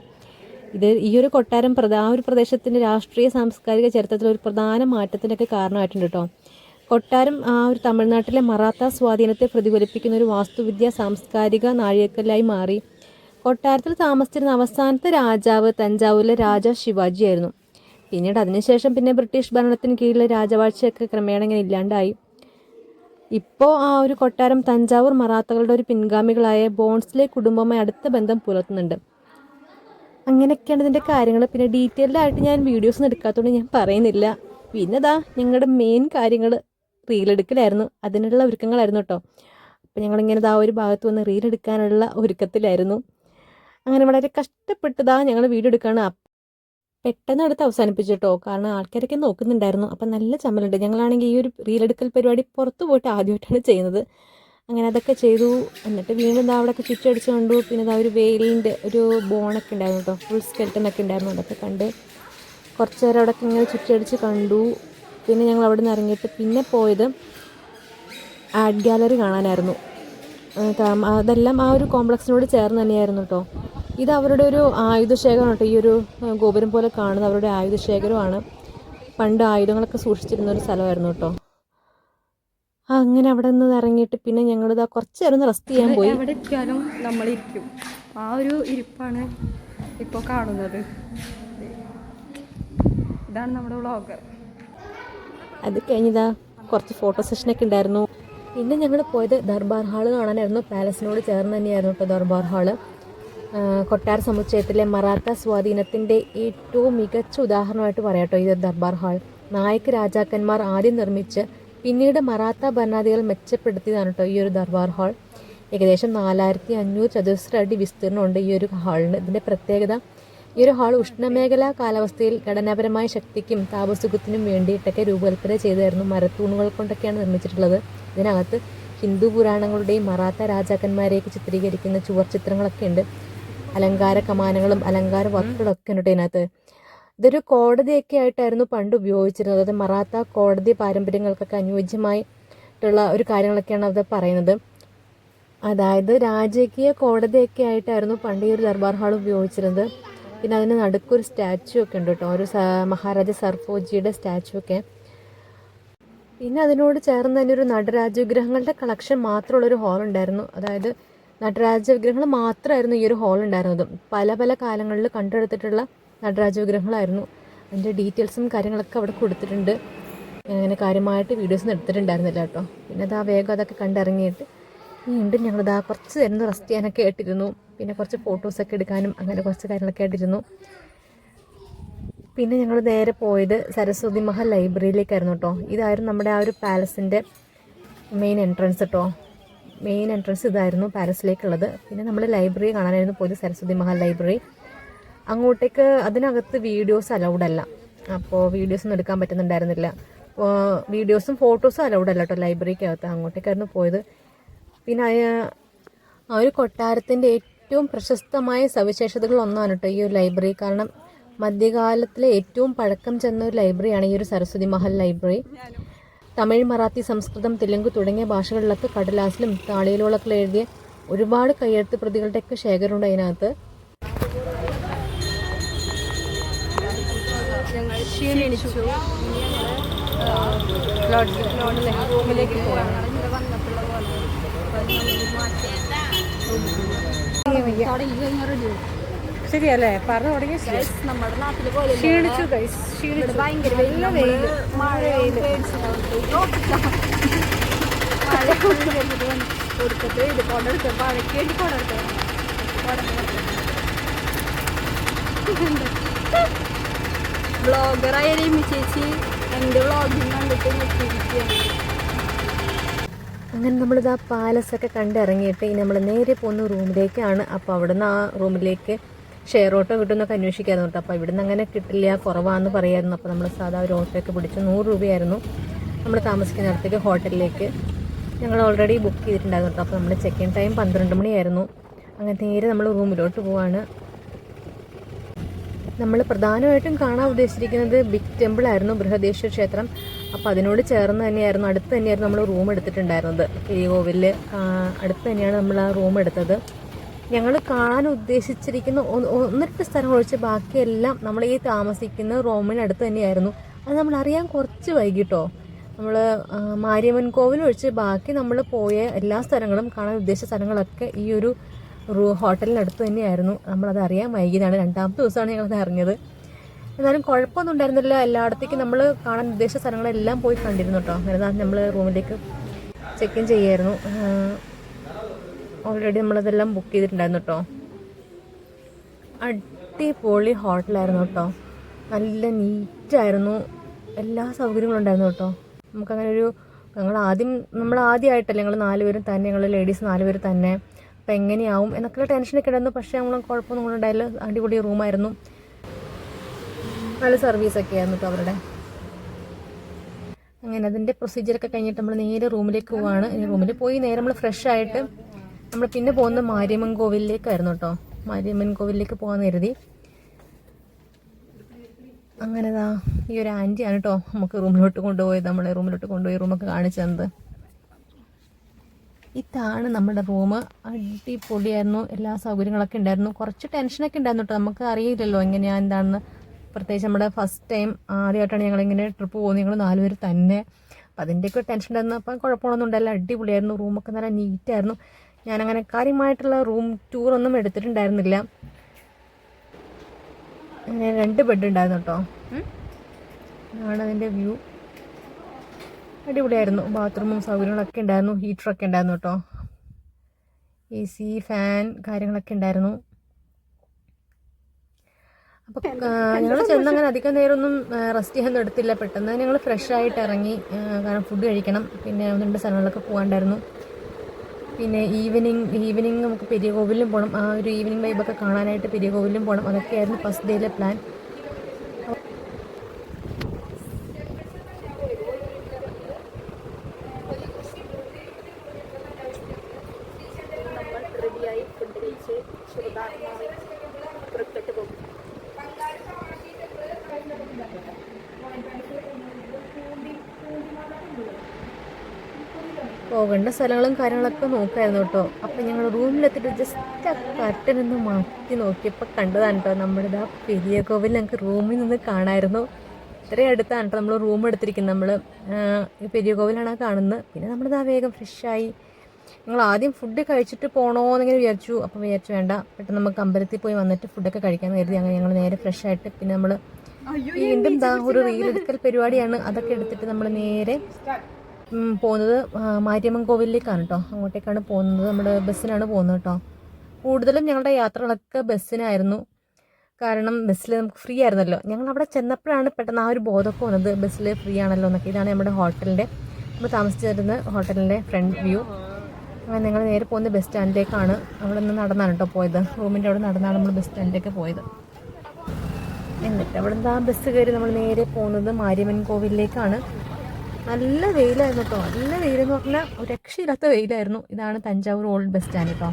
ഈ ഒരു കൊട്ടാരം ആ ഒരു പ്രദേശത്തിൻ്റെ രാഷ്ട്രീയ സാംസ്കാരിക ചരിത്രത്തിൽ ഒരു പ്രധാന മാറ്റത്തിനൊക്കെ കാരണമായിട്ടുണ്ട് കേട്ടോ. കൊട്ടാരം ആ ഒരു തമിഴ്നാട്ടിലെ മറാത്ത സ്വാധീനത്തെ പ്രതിഫലിപ്പിക്കുന്ന ഒരു വാസ്തുവിദ്യ സാംസ്കാരിക നാഴികക്കല്ലായി മാറി. കൊട്ടാരത്തിൽ താമസിച്ചിരുന്ന അവസാനത്തെ രാജാവ് തഞ്ചാവൂരിലെ രാജ ശിവാജി ആയിരുന്നു. പിന്നീട് അതിനുശേഷം പിന്നെ ബ്രിട്ടീഷ് ഭരണത്തിന് കീഴിലെ രാജവാഴ്ചയൊക്കെ ക്രമേണ ഇങ്ങനെ ഇല്ലാണ്ടായി. ഇപ്പോൾ ആ ഒരു കൊട്ടാരം തഞ്ചാവൂർ മറാത്തകളുടെ ഒരു പിൻഗാമികളായ ബോൺസ്ലെ കുടുംബവുമായി അടുത്ത ബന്ധം പുലർത്തുന്നുണ്ട്. അങ്ങനെയൊക്കെയാണ് ഇതിൻ്റെ കാര്യങ്ങൾ. പിന്നെ ഡീറ്റെയിൽഡ് ആയിട്ട് ഞാൻ വീഡിയോസ് എടുക്കാത്തതുകൊണ്ട് ഞാൻ പറയുന്നില്ല. പിന്നെ ഞങ്ങളുടെ മെയിൻ കാര്യങ്ങൾ റീലെടുക്കലായിരുന്നു. അതിനുള്ള ഒരുക്കങ്ങളായിരുന്നു കേട്ടോ. അപ്പോൾ ഞങ്ങളിങ്ങനെ ഒരു ഭാഗത്ത് വന്ന് റീലെടുക്കാനുള്ള ഒരുക്കത്തിലായിരുന്നു. അങ്ങനെ വളരെ കഷ്ടപ്പെട്ടതാ ഞങ്ങൾ വീഡിയോ എടുക്കുകയാണ്. പെട്ടെന്ന് അടുത്ത് അവസാനിപ്പിച്ചു കേട്ടോ, കാരണം ആൾക്കാരൊക്കെ നോക്കുന്നുണ്ടായിരുന്നു. അപ്പം നല്ല ചമ്മലുണ്ട്. ഞങ്ങളാണെങ്കിൽ ഈ ഒരു റീലെടുക്കൽ പരിപാടി പുറത്ത് പോയിട്ട് ആദ്യമായിട്ടാണ് ചെയ്യുന്നത്. അങ്ങനെ അതൊക്കെ ചെയ്തു. എന്നിട്ട് വീണ്ടും അവിടെയൊക്കെ ചുറ്റടിച്ച് കണ്ടു. പിന്നെ ഒരു വെയിലിൻ്റെ ഒരു ബോണൊക്കെ ഉണ്ടായിരുന്നു കേട്ടോ, ഫുൾ സ്കെൽട്ടനൊക്കെ ഉണ്ടായിരുന്നു. അതൊക്കെ കണ്ട് കുറച്ച് നേരം അവിടെയൊക്കെ ഇങ്ങനെ ചുറ്റടിച്ച് കണ്ടു. പിന്നെ ഞങ്ങൾ അവിടെ നിന്ന് ഇറങ്ങിയിട്ട് പിന്നെ പോയത് ആർട്ട് ഗാലറി കാണാനായിരുന്നു. അതെല്ലാം ആ ഒരു കോംപ്ലക്സിനോട് ചേർന്ന് തന്നെയായിരുന്നു കേട്ടോ. ഇത് അവരുടെ ഒരു ആയുധശേഖരം കേട്ടോ. ഈ ഒരു ഗോപുരം പോലെ കാണുന്നത് അവരുടെ ആയുധശേഖരമാണ്. പണ്ട് ആയുധങ്ങളൊക്കെ സൂക്ഷിച്ചിരുന്ന ഒരു സ്ഥലമായിരുന്നു കേട്ടോ. അങ്ങനെ അവിടെ നിന്ന് ഇറങ്ങിയിട്ട് പിന്നെ ഞങ്ങൾ കുറച്ച് നേരം റെസ്റ്റ് ചെയ്യാൻ പോയി. എവിടെ എത്തിയാലും നമ്മളിരിക്കും, ആ ഒരു ഇരിപ്പാണ് ഇപ്പോൾ കാണുന്നത്. ഇതാണ് നമ്മുടെ വ്ളോഗ്. അത് കഴിഞ്ഞതാ കുറച്ച് ഫോട്ടോ സെഷനൊക്കെ ഉണ്ടായിരുന്നു. പിന്നെ ഞങ്ങൾ പോയത് ദർബാർ ഹാള് കാണാനായിരുന്നു. പാലസിനോട് ചേർന്ന് തന്നെയായിരുന്നു കേട്ടോ ദർബാർ ഹാള്. കൊട്ടാര സമുച്ചയത്തിലെ മറാത്ത സ്വാധീനത്തിൻ്റെ ഏറ്റവും മികച്ച ഉദാഹരണമായിട്ട് പറയാം കേട്ടോ ഈ ദർബാർ ഹാൾ. നായക് രാജാക്കന്മാർ ആദ്യം നിർമ്മിച്ച് പിന്നീട് മറാത്ത ഭരണാധികൾ മെച്ചപ്പെടുത്തിയതാണ് കേട്ടോ ഈ ഒരു ദർബാർ ഹാൾ. ഏകദേശം 4500 ചതുരശ്ര അടി വിസ്തീർണ്ണമുണ്ട് ഈ ഒരു ഹാളിന്. ഇതിൻ്റെ പ്രത്യേകത, ഈ ഒരു ഹാൾ ഉഷ്ണമേഖലാ കാലാവസ്ഥയിൽ ഘടനാപരമായ ശക്തിക്കും താപസുഖത്തിനും വേണ്ടിയിട്ടൊക്കെ രൂപകൽപ്പന ചെയ്തായിരുന്നു. മരത്തൂണുകൾ കൊണ്ടൊക്കെയാണ് നിർമ്മിച്ചിട്ടുള്ളത്. ഇതിനകത്ത് ഹിന്ദു പുരാണങ്ങളുടെയും മറാത്ത രാജാക്കന്മാരെയൊക്കെ ചിത്രീകരിക്കുന്ന ചുവർ ചിത്രങ്ങളൊക്കെ ഉണ്ട്. അലങ്കാര കമാനങ്ങളും അലങ്കാര വർക്കുകളൊക്കെ ഉണ്ട് ഇതിനകത്ത്. ഇതൊരു കോടതിയൊക്കെ ആയിട്ടായിരുന്നു പണ്ട് ഉപയോഗിച്ചിരുന്നത്. അത് മറാത്ത കോടതി പാരമ്പര്യങ്ങൾക്കൊക്കെ അനുയോജ്യമായിട്ടുള്ള ഒരു കാര്യങ്ങളൊക്കെയാണ് അത് പറയുന്നത്. അതായത് രാജകീയ കോടതിയൊക്കെ ആയിട്ടായിരുന്നു പണ്ട് ഈ ഒരു ദർബാർ ഹാൾ ഉപയോഗിച്ചിരുന്നത്. പിന്നെ അതിന് നടുക്കൊരു സ്റ്റാച്ചു ഒക്കെ ഉണ്ട് കേട്ടോ, ഒരു മഹാരാജ സർഫോജിയുടെ സ്റ്റാച്ചു ഒക്കെ. പിന്നെ അതിനോട് ചേർന്ന് തന്നെ ഒരു നടരാജ വിഗ്രഹങ്ങളുടെ കളക്ഷൻ മാത്രമുള്ളൊരു ഹാൾ ഉണ്ടായിരുന്നു. അതായത് നടരാജ വിഗ്രഹങ്ങൾ മാത്രമായിരുന്നു ഈ ഒരു ഹാൾ ഉണ്ടായിരുന്നത്. പല പല കാലങ്ങളിൽ കണ്ടെടുത്തിട്ടുള്ള നടരാജ വിഗ്രഹങ്ങളായിരുന്നു. അതിൻ്റെ ഡീറ്റെയിൽസും കാര്യങ്ങളൊക്കെ അവിടെ കൊടുത്തിട്ടുണ്ട്. അങ്ങനെ കാര്യമായിട്ട് വീഡിയോസൊന്നും എടുത്തിട്ടുണ്ടായിരുന്നില്ല കേട്ടോ. പിന്നെ അതാ വേഗം അതൊക്കെ കണ്ടിറങ്ങിയിട്ട് വീണ്ടും ഞങ്ങളിതാ കുറച്ച് നേരം റെസ്റ്റ് ചെയ്യാനൊക്കെ ആയിട്ടിരുന്നു. പിന്നെ കുറച്ച് ഫോട്ടോസൊക്കെ എടുക്കാനും അങ്ങനെ കുറച്ച് കാര്യങ്ങളൊക്കെ ആയിട്ടിരുന്നു. പിന്നെ ഞങ്ങൾ നേരെ പോയത് സരസ്വതി മഹൽ ലൈബ്രറിയിലേക്കായിരുന്നു കേട്ടോ. ഇതായിരുന്നു നമ്മുടെ ആ ഒരു പാലസിൻ്റെ മെയിൻ എൻട്രൻസ് കേട്ടോ. മെയിൻ എൻട്രൻസ് ഇതായിരുന്നു പാലസിലേക്കുള്ളത്. പിന്നെ നമ്മൾ ലൈബ്രറി കാണാനായിരുന്നു പോയത്, സരസ്വതി മഹൽ ലൈബ്രറി. അങ്ങോട്ടേക്ക് അതിനകത്ത് വീഡിയോസ് അലൗഡ് അല്ല. അപ്പോൾ വീഡിയോസൊന്നും എടുക്കാൻ പറ്റുന്നുണ്ടായിരുന്നില്ല. വീഡിയോസും ഫോട്ടോസും അലൗഡ് അല്ല കേട്ടോ ലൈബ്രറിക്കകത്ത്. അങ്ങോട്ടേക്കായിരുന്നു പോയത്. പിന്നെ ആ ഒരു കൊട്ടാരത്തിൻ്റെ ഏറ്റവും പ്രശസ്തമായ സവിശേഷതകൾ ഒന്നാണ് കേട്ടോ ഈ ഒരു ലൈബ്രറി. കാരണം മധ്യകാലത്തിലെ ഏറ്റവും പഴക്കം ചെന്ന ഒരു ലൈബ്രറിയാണ് ഈ ഒരു സരസ്വതി മഹൽ ലൈബ്രറി. തമിഴ്, മറാത്തി, സംസ്കൃതം, തെലുങ്ക് തുടങ്ങിയ ഭാഷകളിലൊക്കെ കടലാസിലും താളിയിലുകളൊക്കെ എഴുതിയ ഒരുപാട് കയ്യെഴുത്ത് പ്രതികളുടെയൊക്കെ ശേഖരമുണ്ട് അതിനകത്ത്. ഞങ്ങൾ ക്ഷീണിച്ചു. റൂമിലേക്ക് പോകാം. ശരിയല്ലേ പറഞ്ഞു തുടങ്ങി. നമ്മുടെ നാട്ടിൽ പോലെ ക്ഷീണിച്ചു ഭയങ്കര മഴ കൊടുത്തിട്ട് ഇത് കൊണ്ടെടുത്ത് പഴക്കേണ്ടി കൊണ്ടെടുത്ത് ബ്ലോഗറായ രമി ചേച്ചി എൻ്റെ വ്ളോഗിങ് കണ്ടിട്ട് ഞെട്ടിയിരിക്കുകയാണ്. അങ്ങനെ നമ്മളിത് ആ പാലസൊക്കെ കണ്ടിറങ്ങിയിട്ട് ഇനി നമ്മൾ നേരെ പോകുന്ന റൂമിലേക്കാണ്. അപ്പോൾ അവിടുന്ന് ആ റൂമിലേക്ക് ഷെയർ ഓട്ടോ കിട്ടുമെന്നൊക്കെ അന്വേഷിക്കായിരുന്നു കേട്ടോ. അപ്പോൾ ഇവിടുന്ന് അങ്ങനെ കിട്ടില്ല, കുറവാണെന്ന് പറയായിരുന്നു. അപ്പോൾ നമ്മൾ സാധാ ഒരു ഓട്ടോയൊക്കെ പിടിച്ച് 100 രൂപയായിരുന്നു നമ്മൾ താമസിക്കുന്നിടത്തേക്ക് ഹോട്ടലിലേക്ക്. ഞങ്ങൾ ഓൾറെഡി ബുക്ക് ചെയ്തിട്ടുണ്ടായിരുന്നു കേട്ടോ. അപ്പോൾ നമ്മൾ ചെക്ക് ഇൻ ടൈം 12 മണിയായിരുന്നു. അങ്ങനെ നേരെ നമ്മൾ റൂമിലോട്ട് പോവാണ്. നമ്മൾ പ്രധാനമായിട്ടും കാണാൻ ഉദ്ദേശിച്ചിരിക്കുന്നത് ബിഗ് ടെമ്പിൾ ആയിരുന്നു, ബൃഹദേശ്വര ക്ഷേത്രം. അപ്പോൾ അതിനോട് ചേർന്ന് തന്നെയായിരുന്നു, അടുത്ത് തന്നെയായിരുന്നു നമ്മൾ റൂം എടുത്തിട്ടുണ്ടായിരുന്നത്. പെരിയകോവിലിൽ അടുത്ത് തന്നെയാണ് നമ്മൾ ആ റൂം എടുത്തത്. ഞങ്ങൾ കാണാൻ ഉദ്ദേശിച്ചിരിക്കുന്ന 1-2 സ്ഥലം ഒഴിച്ച് ബാക്കിയെല്ലാം നമ്മൾ ഈ താമസിക്കുന്ന റൂമിനടുത്ത് തന്നെയായിരുന്നു. അത് നമ്മൾ അറിയാൻ കുറച്ച് വൈകിട്ടോ. നമ്മൾ മാരിയമ്മൻ കോവിൽ ഒഴിച്ച് ബാക്കി നമ്മൾ പോയ എല്ലാ സ്ഥലങ്ങളും കാണാൻ ഉദ്ദേശിച്ച സ്ഥലങ്ങളൊക്കെ ഈ ഒരു ഹോട്ടലിനടുത്ത് തന്നെയായിരുന്നു. നമ്മളത് അറിയാൻ വൈകിയതാണ്. 2ാമത്തെ ദിവസമാണ് ഞങ്ങളത് അറിഞ്ഞത്. എന്നാലും കുഴപ്പമൊന്നും ഉണ്ടായിരുന്നില്ല. എല്ലായിടത്തേക്കും നമ്മൾ കാണാൻ ഉദ്ദേശിച്ച സ്ഥലങ്ങളെല്ലാം പോയി കണ്ടിരുന്നു കേട്ടോ. അങ്ങനെ നമ്മൾ റൂമിലേക്ക് ചെക്ക് ഇൻ ചെയ്യായിരുന്നു. ഓൾറെഡി നമ്മളതെല്ലാം ബുക്ക് ചെയ്തിട്ടുണ്ടായിരുന്നു കേട്ടോ. അടിപൊളി ഹോട്ടലായിരുന്നു കേട്ടോ. നല്ല നീറ്റായിരുന്നു, എല്ലാ സൗകര്യങ്ങളും ഉണ്ടായിരുന്നു കേട്ടോ. നമുക്കങ്ങനെ ഒരു നമ്മൾ ആദ്യമായിട്ടല്ലേ ഞങ്ങൾ 4 പേരും തന്നെ, ഞങ്ങൾ ലേഡീസ് 4 പേര് തന്നെ. അപ്പം എങ്ങനെയാവും എന്നൊക്കെയുള്ള ടെൻഷനൊക്കെ ഉണ്ടായിരുന്നു. പക്ഷേ നമ്മൾ കുഴപ്പമൊന്നും ഉണ്ടായില്ല. അടിപൊളി റൂമായിരുന്നു, നല്ല സർവീസൊക്കെ ആയിരുന്നു കേട്ടോ അവരുടെ. അങ്ങനെ അതിൻ്റെ പ്രൊസീജിയറൊക്കെ കഴിഞ്ഞിട്ട് നമ്മൾ നേരെ റൂമിലേക്ക് പോവാണ്. റൂമിൽ പോയി നേരെ നമ്മൾ ഫ്രഷ് ആയിട്ട് നമ്മൾ പിന്നെ പോകുന്ന മാരിയമ്മൻ കോവിലിലേക്കായിരുന്നു കേട്ടോ. മാരിയമ്മൻ കോവിലിലേക്ക് പോകാൻ കരുതി. അങ്ങനെ ഈ ഒരു ആൻറ്റിയാണ് കേട്ടോ നമുക്ക് റൂമിലോട്ട് കൊണ്ടുപോയത്. നമ്മളെ റൂമിലോട്ട് കൊണ്ടുപോയി റൂമൊക്കെ കാണിച്ചു തന്നത്. ഇതാണ് നമ്മുടെ റൂം. അടിപൊളിയായിരുന്നു, എല്ലാ സൗകര്യങ്ങളൊക്കെ ഉണ്ടായിരുന്നു. കുറച്ച് ടെൻഷനൊക്കെ ഉണ്ടായിരുന്നു കേട്ടോ. നമുക്ക് അറിയില്ലല്ലോ എങ്ങനെയാണ് എന്താണെന്ന്. പ്രത്യേകിച്ച് നമ്മുടെ ഫസ്റ്റ് ടൈം ആദ്യമായിട്ടാണ് ഞങ്ങളിങ്ങനെ ട്രിപ്പ് പോകുന്നത്. ഞങ്ങൾ 4 പേര് തന്നെ. അപ്പം അതിൻ്റെയൊക്കെ ടെൻഷൻ ഉണ്ടായിരുന്നു. അപ്പം കുഴപ്പമൊന്നും ഉണ്ടായില്ല, അടിപൊളിയായിരുന്നു. റൂമൊക്കെ നല്ല നീറ്റായിരുന്നു. ഞാനങ്ങനെ കാര്യമായിട്ടുള്ള റൂം ടൂറൊന്നും എടുത്തിട്ടുണ്ടായിരുന്നില്ല. അങ്ങനെ 2 ബെഡ് ഉണ്ടായിരുന്നു കേട്ടോ. അതാണ് അതിൻ്റെ വ്യൂ. അടിപൊളിയായിരുന്നു. ബാത്റൂമും സൗകര്യങ്ങളൊക്കെ ഉണ്ടായിരുന്നു, ഹീറ്ററൊക്കെ ഉണ്ടായിരുന്നു കേട്ടോ. AC, ഫാൻ കാര്യങ്ങളൊക്കെ ഉണ്ടായിരുന്നു. അപ്പോൾ ഞങ്ങൾ ചെന്നങ്ങനെ അധികം നേരമൊന്നും റെസ്റ്റ് ചെയ്യാനൊന്നും എടുത്തില്ല. പെട്ടെന്ന് ഞങ്ങൾ ഫ്രഷ് ആയിട്ട് ഇറങ്ങി. കാരണം ഫുഡ് കഴിക്കണം, പിന്നെ 1-2 സ്ഥലങ്ങളിലൊക്കെ പോകാണ്ടായിരുന്നു. പിന്നെ ഈവനിങ് നമുക്ക് പെരിയ കോവിലും പോകണം. ആ ഒരു ഈവനിങ് വൈബൊക്കെ കാണാനായിട്ട് പെരിയ കോവിലും പോകണം. അതൊക്കെയായിരുന്നു ഫസ്റ്റ് ഡേയിലെ പ്ലാൻ. പോകേണ്ട സ്ഥലങ്ങളും കാര്യങ്ങളൊക്കെ നോക്കായിരുന്നു കേട്ടോ. അപ്പം ഞങ്ങൾ റൂമിലെത്തിയിട്ട് ജസ്റ്റ് ആ കർട്ടൻ ഒന്ന് മാറ്റി നോക്കിയപ്പോൾ കണ്ടതാണ് കേട്ടോ നമ്മുടെ ആ പെരിയ കോവിൽ ഞങ്ങൾക്ക് റൂമിൽ നിന്ന് കാണാമായിരുന്നു. ഇത്രയും അടുത്താണ് കേട്ടോ നമ്മൾ റൂം എടുത്തിരിക്കുന്നത്. നമ്മൾ പെരിയ കോവിലാണ് കാണുന്നത്. പിന്നെ നമ്മളിതാ വേഗം ഫ്രഷായി. ഞങ്ങൾ ആദ്യം ഫുഡ് കഴിച്ചിട്ട് പോകണമെന്നിങ്ങനെ വിചാരിച്ചു. അപ്പം വിചാരിച്ചു വേണ്ട, പെട്ടെന്ന് നമുക്ക് അമ്പലത്തിൽ പോയി വന്നിട്ട് ഫുഡൊക്കെ കഴിക്കാമെന്ന് കരുതി. അങ്ങനെ ഞങ്ങൾ നേരെ ഫ്രഷായിട്ട് പിന്നെ നമ്മൾ വീണ്ടും ഒരു റീലെടുക്കൽ പരിപാടിയാണ്. അതൊക്കെ എടുത്തിട്ട് നമ്മൾ നേരെ പോകുന്നത് മാരിയമ്മൻ കോവിലിലേക്കാണ് കേട്ടോ. അങ്ങോട്ടേക്കാണ് പോകുന്നത്. നമ്മൾ ബസ്സിനാണ് പോകുന്നത് കേട്ടോ. കൂടുതലും ഞങ്ങളുടെ യാത്രകളൊക്കെ ബസ്സിനായിരുന്നു. കാരണം ബസ്സിൽ നമുക്ക് ഫ്രീ ആയിരുന്നല്ലോ. ഞങ്ങൾ അവിടെ ചെന്നപ്പോഴാണ് പെട്ടെന്ന് ആ ഒരു ബോധമൊക്കെ വന്നത്, ബസ്സിൽ ഫ്രീ ആണല്ലോ എന്നൊക്കെ. ഇതാണ് നമ്മുടെ ഹോട്ടലിൻ്റെ, നമ്മൾ താമസിച്ചിരുന്ന ഹോട്ടലിൻ്റെ ഫ്രണ്ട് വ്യൂ. അങ്ങനെ ഞങ്ങൾ നേരെ പോകുന്നത് ബസ് സ്റ്റാൻഡിലേക്കാണ്. അവിടെ നിന്ന് നടന്നാണ് കേട്ടോ പോയത്. റൂമിൻ്റെ അവിടെ നടന്നാണ് നമ്മൾ ബസ് സ്റ്റാൻഡിലേക്ക് പോയത്. എന്നിട്ട് അവിടെ നിന്ന് ആ ബസ് കയറി നമ്മൾ നേരെ പോകുന്നത് മാരിയമ്മൻ കോവിലിലേക്കാണ്. നല്ല വെയിലായിരുന്നു കേട്ടോ. നല്ല വെയിലെന്ന് പറഞ്ഞാൽ ഒരു രക്ഷയില്ലാത്ത വെയിലായിരുന്നു. ഇതാണ് തഞ്ചാവൂർ ഓൾഡ് ബസ് സ്റ്റാൻഡ് കേട്ടോ.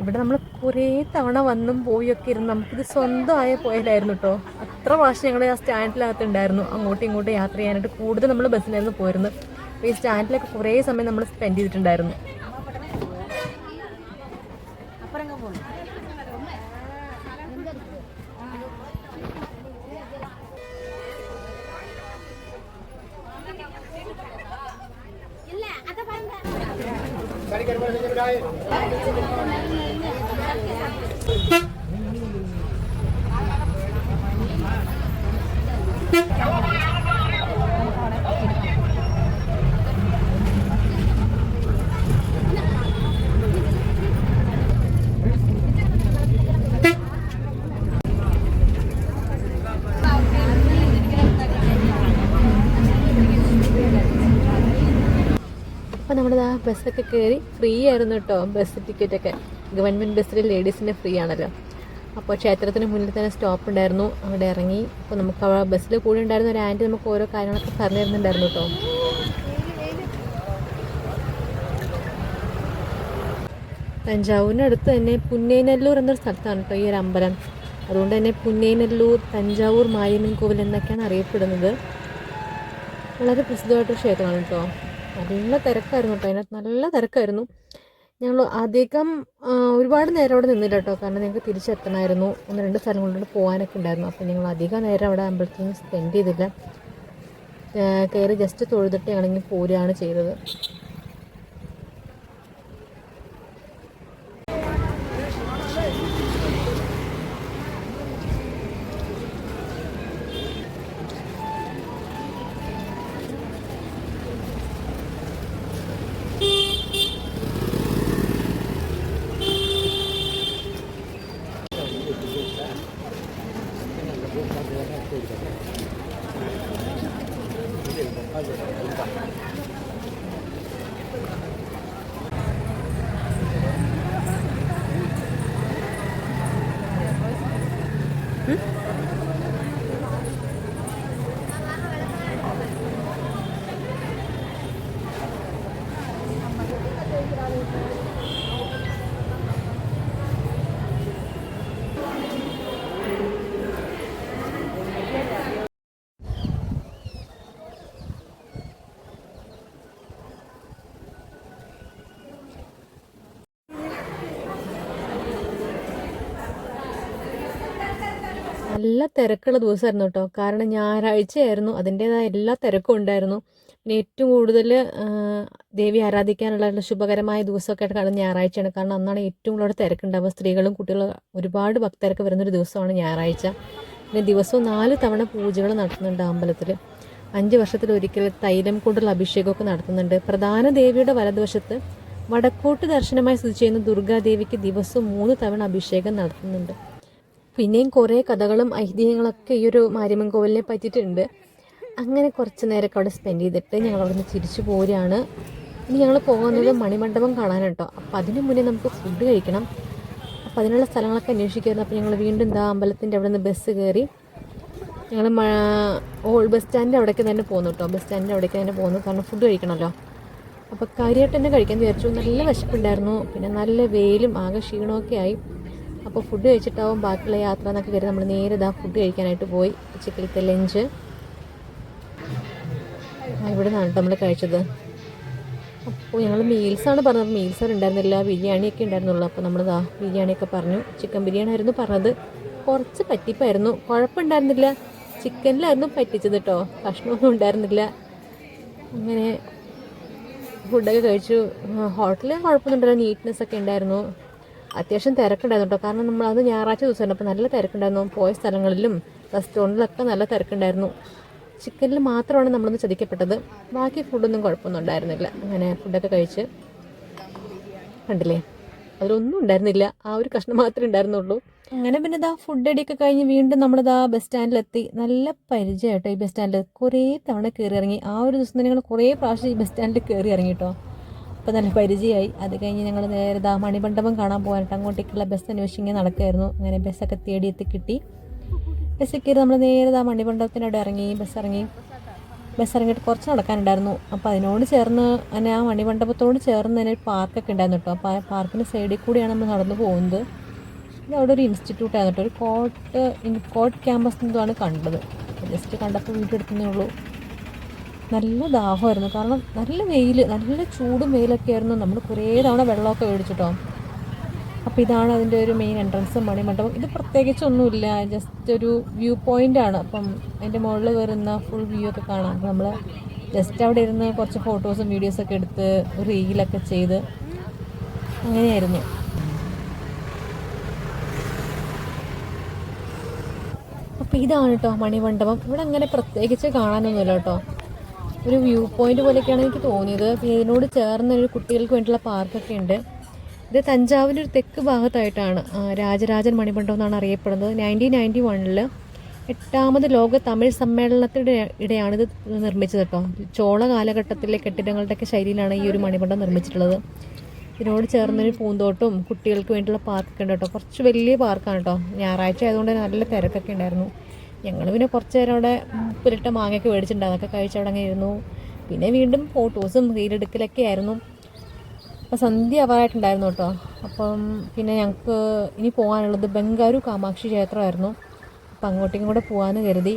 ഇവിടെ നമ്മൾ കുറേ തവണ വന്നും പോയൊക്കെ ഇരുന്ന് നമുക്കിത് സ്വന്തമായ പോയാലായിരുന്നു കേട്ടോ. അത്ര പ്രാവശ്യം ഞങ്ങൾ ആ സ്റ്റാൻഡിനകത്ത് ഉണ്ടായിരുന്നു. അങ്ങോട്ടും ഇങ്ങോട്ടും യാത്ര ചെയ്യാനായിട്ട് കൂടുതൽ നമ്മൾ ബസ്സിലായിരുന്നു പോയിരുന്നത്. അപ്പോൾ ഈ സ്റ്റാൻഡിലൊക്കെ കുറേ സമയം നമ്മൾ സ്പെൻഡ് ചെയ്തിട്ടുണ്ടായിരുന്നു. അപ്പോൾ നമ്മൾ ആ ബസ്സൊക്കെ കയറി. ഫ്രീ ആയിരുന്നു കേട്ടോ ബസ് ടിക്കറ്റൊക്കെ. ഗവൺമെൻറ് ബസ്സിൽ ലേഡീസിന് ഫ്രീ ആണല്ലോ. അപ്പോൾ ക്ഷേത്രത്തിന് മുന്നിൽ തന്നെ സ്റ്റോപ്പ് ഉണ്ടായിരുന്നു. അവിടെ ഇറങ്ങി. അപ്പോൾ നമുക്ക് ആ ബസ്സിൽ കൂടെ ഉണ്ടായിരുന്ന ഒരു ആൻറ്റി നമുക്ക് ഓരോ കാര്യങ്ങളൊക്കെ പറഞ്ഞു തരുന്നുണ്ടായിരുന്നു കേട്ടോ. തഞ്ചാവൂരിനടുത്ത് തന്നെ പുന്നൈനല്ലൂർ എന്നൊരു സ്ഥലത്താണ് കേട്ടോ ഈ ഒരു അമ്പലം. അതുകൊണ്ട് തന്നെ പുന്നൈനല്ലൂർ തഞ്ചാവൂർ മാരിയമ്മൻ കോവിൽ എന്നൊക്കെയാണ് അറിയപ്പെടുന്നത്. വളരെ പ്രസിദ്ധമായിട്ടൊരു ക്ഷേത്രമാണ് കേട്ടോ. നല്ല തിരക്കായിരുന്നു കേട്ടോ. അതിനകത്ത് നല്ല തിരക്കായിരുന്നു. ഞങ്ങൾ അധികം ഒരുപാട് നേരം അവിടെ നിന്നില്ല കേട്ടോ. കാരണം ഞങ്ങൾക്ക് തിരിച്ചെത്തണമായിരുന്നു. 1-2 സ്ഥലങ്ങളിലൂടെ പോകാനൊക്കെ ഉണ്ടായിരുന്നു. അപ്പോൾ ഞങ്ങൾ അധികം നേരം അവിടെ അമ്പലത്തിൽ നിന്ന് സ്പെൻഡ് ചെയ്തില്ല. കയറി ജസ്റ്റ് തൊഴുതിട്ട് ഞങ്ങളിങ്ങനെ പോരുകയാണ് ചെയ്തത്. നല്ല തിരക്കുള്ള ദിവസമായിരുന്നു കേട്ടോ. കാരണം ഞായറാഴ്ചയായിരുന്നു. അതിൻ്റേതായ എല്ലാ തിരക്കും ഉണ്ടായിരുന്നു. പിന്നെ ഏറ്റവും കൂടുതൽ ദേവി ആരാധിക്കാനുള്ള ശുഭകരമായ ദിവസമൊക്കെ ആയിട്ട് കാണുന്നത് ഞായറാഴ്ചയാണ്. കാരണം അന്നാണ് ഏറ്റവും കൂടുതൽ തിരക്കുണ്ടാവുക. സ്ത്രീകളും കുട്ടികളും ഒരുപാട് ഭക്തരൊക്കെ വരുന്നൊരു ദിവസമാണ് ഞായറാഴ്ച. പിന്നെ ദിവസവും 4 തവണ പൂജകൾ നടത്തുന്നുണ്ട് അമ്പലത്തിൽ. 5 വർഷത്തിലൊരിക്കൽ തൈലം കൊണ്ടുള്ള അഭിഷേകമൊക്കെ നടത്തുന്നുണ്ട്. പ്രധാന ദേവിയുടെ വലതുവശത്ത് വടക്കോട്ട് ദർശനമായി സ്ഥിതി ചെയ്യുന്ന ദുർഗാദേവിക്ക് ദിവസവും 3 തവണ അഭിഷേകം നടത്തുന്നുണ്ട്. പിന്നെയും കുറേ കഥകളും ഐതിഹ്യങ്ങളൊക്കെ ഈ ഒരു മാരിയമ്മൻ കോവിലിനെ പറ്റിയിട്ടുണ്ട്. അങ്ങനെ കുറച്ച് നേരമൊക്കെ അവിടെ സ്പെൻഡ് ചെയ്തിട്ട് ഞങ്ങൾ അവിടെ നിന്ന് തിരിച്ചു പോരുകയാണ്. ഇനി ഞങ്ങൾ പോകുന്നത് മണിമണ്ഡപം കാണാനാട്ടോ. അപ്പം അതിന് മുന്നേ നമുക്ക് ഫുഡ് കഴിക്കണം. അപ്പോൾ അതിനുള്ള സ്ഥലങ്ങളൊക്കെ അന്വേഷിക്കുമായിരുന്നു. അപ്പോൾ ഞങ്ങൾ വീണ്ടും അമ്പലത്തിൻ്റെ അവിടെ നിന്ന് ബസ് കയറി ഞങ്ങൾ ഓൾഡ് ബസ് സ്റ്റാൻഡിൻ്റെ അവിടേക്ക് തന്നെ പോകുന്നു കേട്ടോ. ബസ് സ്റ്റാൻഡിൻ്റെ അവിടേക്ക് തന്നെ പോകുന്നു, കാരണം ഫുഡ് കഴിക്കണമല്ലോ. അപ്പോൾ കാര്യമായിട്ട് തന്നെ കഴിക്കാൻ വിചാരിച്ചു. നല്ല വിശപ്പുണ്ടായിരുന്നു, പിന്നെ നല്ല വെയിലും ആകെ ക്ഷീണമൊക്കെ ആയി. അപ്പോൾ ഫുഡ് കഴിച്ചിട്ടാവും ബാക്കിയുള്ള യാത്ര എന്നൊക്കെ കയറി നമ്മൾ നേരെ ഫുഡ് കഴിക്കാനായിട്ട് പോയി. ഉച്ചക്കലത്തെ ലഞ്ച് ഇവിടെ നിന്നാണ് നമ്മൾ കഴിച്ചത്. അപ്പോൾ ഞങ്ങൾ മീൽസാണ് പറഞ്ഞത്. മീൽസ് ഉണ്ടായിരുന്നില്ല, ബിരിയാണിയൊക്കെ ഉണ്ടായിരുന്നുള്ളൂ. അപ്പോൾ നമ്മൾ ബിരിയാണിയൊക്കെ പറഞ്ഞു. ചിക്കൻ ബിരിയാണി ആയിരുന്നു പറഞ്ഞത്. കുറച്ച് പറ്റിപ്പായിരുന്നു, കുഴപ്പമുണ്ടായിരുന്നില്ല. ചിക്കനിലായിരുന്നു പറ്റിച്ചത് കേട്ടോ, കഷ്ണമൊന്നും ഉണ്ടായിരുന്നില്ല. അങ്ങനെ ഫുഡൊക്കെ കഴിച്ചു. ഹോട്ടലിൽ കുഴപ്പമൊന്നുമില്ല, നീറ്റ്നെസ്സൊക്കെ ഉണ്ടായിരുന്നു. അത്യാവശ്യം തിരക്കുണ്ടായിരുന്നു കേട്ടോ, കാരണം നമ്മളത് ഞായറാഴ്ച ദിവസമായിരുന്നു. അപ്പോൾ നല്ല തിരക്കുണ്ടായിരുന്നു. പോയ സ്ഥലങ്ങളിലും റെസ്റ്റോറൻറ്റിലൊക്കെ നല്ല തിരക്കുണ്ടായിരുന്നു. ചിക്കനിൽ മാത്രമാണ് നമ്മളൊന്ന് ചതിക്കപ്പെട്ടത്, ബാക്കി ഫുഡൊന്നും കുഴപ്പമൊന്നും ഉണ്ടായിരുന്നില്ല. അങ്ങനെ ഫുഡൊക്കെ കഴിച്ച് കണ്ടില്ലേ, അതിലൊന്നും ഉണ്ടായിരുന്നില്ല, ആ ഒരു കഷ്ണം മാത്രമേ ഉണ്ടായിരുന്നുള്ളൂ. അങ്ങനെ പിന്നെ ഫുഡ് അടിയൊക്കെ കഴിഞ്ഞ് വീണ്ടും നമ്മളിതാ ബസ് സ്റ്റാൻഡിലെത്തി. നല്ല പരിചയമായിട്ടോ ഈ ബസ് സ്റ്റാൻഡിൽ. കുറേ തവണ കയറി ഇറങ്ങി. ആ ഒരു ദിവസം തന്നെ ഞങ്ങൾ കുറേ പ്രാവശ്യം ഈ ബസ് സ്റ്റാൻഡിൽ കയറി ഇറങ്ങി കേട്ടോ. അപ്പോൾ നല്ല പരിചയമായി. അത് കഴിഞ്ഞ് ഞങ്ങൾ നേരെ മണിമണ്ഡപം കാണാൻ പോകാനായിട്ട് അങ്ങോട്ടേക്കുള്ള ബസ് അന്വേഷിച്ച് നടക്കുമായിരുന്നു. അങ്ങനെ ബസ്സൊക്കെ തേടി കിട്ടി. ബസ്സിൽ കയറി നമ്മൾ നേരെ മണിമണ്ഡപത്തിനവിടെ ഇറങ്ങി. ബസ് ഇറങ്ങിയിട്ട് കുറച്ച് നടക്കാനുണ്ടായിരുന്നു. അപ്പോൾ അതിനോട് ചേർന്ന് തന്നെ ആ മണിമണ്ഡപത്തോട് ചേർന്ന് തന്നെ ഒരു പാർക്കൊക്കെ ഉണ്ടായിരുന്നു കേട്ടോ. അപ്പോൾ ആ പാർക്കിൻ്റെ സൈഡിൽ കൂടിയാണ് നമ്മൾ നടന്നു പോകുന്നത്. ഇത് അവിടെ ഒരു ഇൻസ്റ്റിറ്റ്യൂട്ടായിരുന്നു കേട്ടോ, ഒരു കോട്ട് ക്യാമ്പസ് എന്തോണ് കണ്ടത്. ജസ്റ്റ് കണ്ടപ്പോൾ വീഡിയോ എടുക്കുന്നേ ഉള്ളൂ. നല്ല ദാഹമായിരുന്നു, കാരണം നല്ല വെയിൽ, നല്ല ചൂടും വെയിലൊക്കെ ആയിരുന്നു. നമ്മൾ കുറേ തവണ വെള്ളമൊക്കെ മേടിച്ചിട്ടോ. അപ്പോൾ ഇതാണ് അതിൻ്റെ ഒരു മെയിൻ എൻട്രൻസ്, മണിമണ്ഡപം. ഇത് പ്രത്യേകിച്ചൊന്നുമില്ല, ജസ്റ്റ് ഒരു വ്യൂ പോയിൻ്റാണ്. അപ്പം അതിൻ്റെ മുകളിൽ വരുന്ന ഫുൾ വ്യൂ ഒക്കെ കാണാം. അപ്പോൾ നമ്മൾ ജസ്റ്റ് അവിടെ ഇരുന്ന് കുറച്ച് ഫോട്ടോസും വീഡിയോസൊക്കെ എടുത്ത് റീലൊക്കെ ചെയ്ത് അങ്ങനെയായിരുന്നു. അപ്പോൾ ഇതാണ് കേട്ടോ മണിമണ്ഡപം. ഇവിടെ അങ്ങനെ പ്രത്യേകിച്ച് കാണാനൊന്നുമില്ല കേട്ടോ, ഒരു വ്യൂ പോയിൻ്റ് പോലെയൊക്കെയാണ് എനിക്ക് തോന്നിയത്. പിന്നെ ഇതിനോട് ചേർന്നൊരു കുട്ടികൾക്ക് വേണ്ടിയുള്ള പാർക്കൊക്കെ ഉണ്ട്. ഇത് തഞ്ചാവൂരിൻ്റെ ഒരു തെക്ക് ഭാഗത്തായിട്ടാണ് രാജരാജൻ മണിമണ്ഡപം എന്നാണ് അറിയപ്പെടുന്നത്. 1991 8ാമത് ലോക തമിഴ് സമ്മേളനത്തിൻ്റെ ഇടെയാണ് ഇത് നിർമ്മിച്ചത് കേട്ടോ. ചോള കാലഘട്ടത്തിലെ കെട്ടിടങ്ങളുടെയൊക്കെ ശൈലിയിലാണ് ഈ ഒരു മണിമണ്ഡപം നിർമ്മിച്ചിട്ടുള്ളത്. ഇതിനോട് ചേർന്നൊരു പൂന്തോട്ടവും കുട്ടികൾക്ക് വേണ്ടിയുള്ള പാർക്കൊക്കെ ഉണ്ട് കേട്ടോ. കുറച്ച് വലിയ പാർക്കാണ് കേട്ടോ. ഞായറാഴ്ച ആയതുകൊണ്ട് നല്ല തിരക്കൊക്കെ ഉണ്ടായിരുന്നു. ഞങ്ങൾ പിന്നെ കുറച്ച് നേരം അവിടെ ഉപ്പിലിട്ട മാങ്ങയൊക്കെ മേടിച്ചിട്ടുണ്ട്, അതൊക്കെ കഴിച്ച് അവിടെ അങ്ങനെ ഇരുന്നു. പിന്നെ വീണ്ടും ഫോട്ടോസും റീലെടുക്കലൊക്കെ ആയിരുന്നു. അപ്പോൾ സന്ധ്യ ആവാറായിട്ടുണ്ടായിരുന്നു കേട്ടോ. അപ്പം പിന്നെ ഞങ്ങൾക്ക് ഇനി പോകാനുള്ളത് ബംഗാരു കാമാക്ഷി ക്ഷേത്രമായിരുന്നു. അപ്പം അങ്ങോട്ടേക്കും കൂടെ പോകാമെന്ന് കരുതി.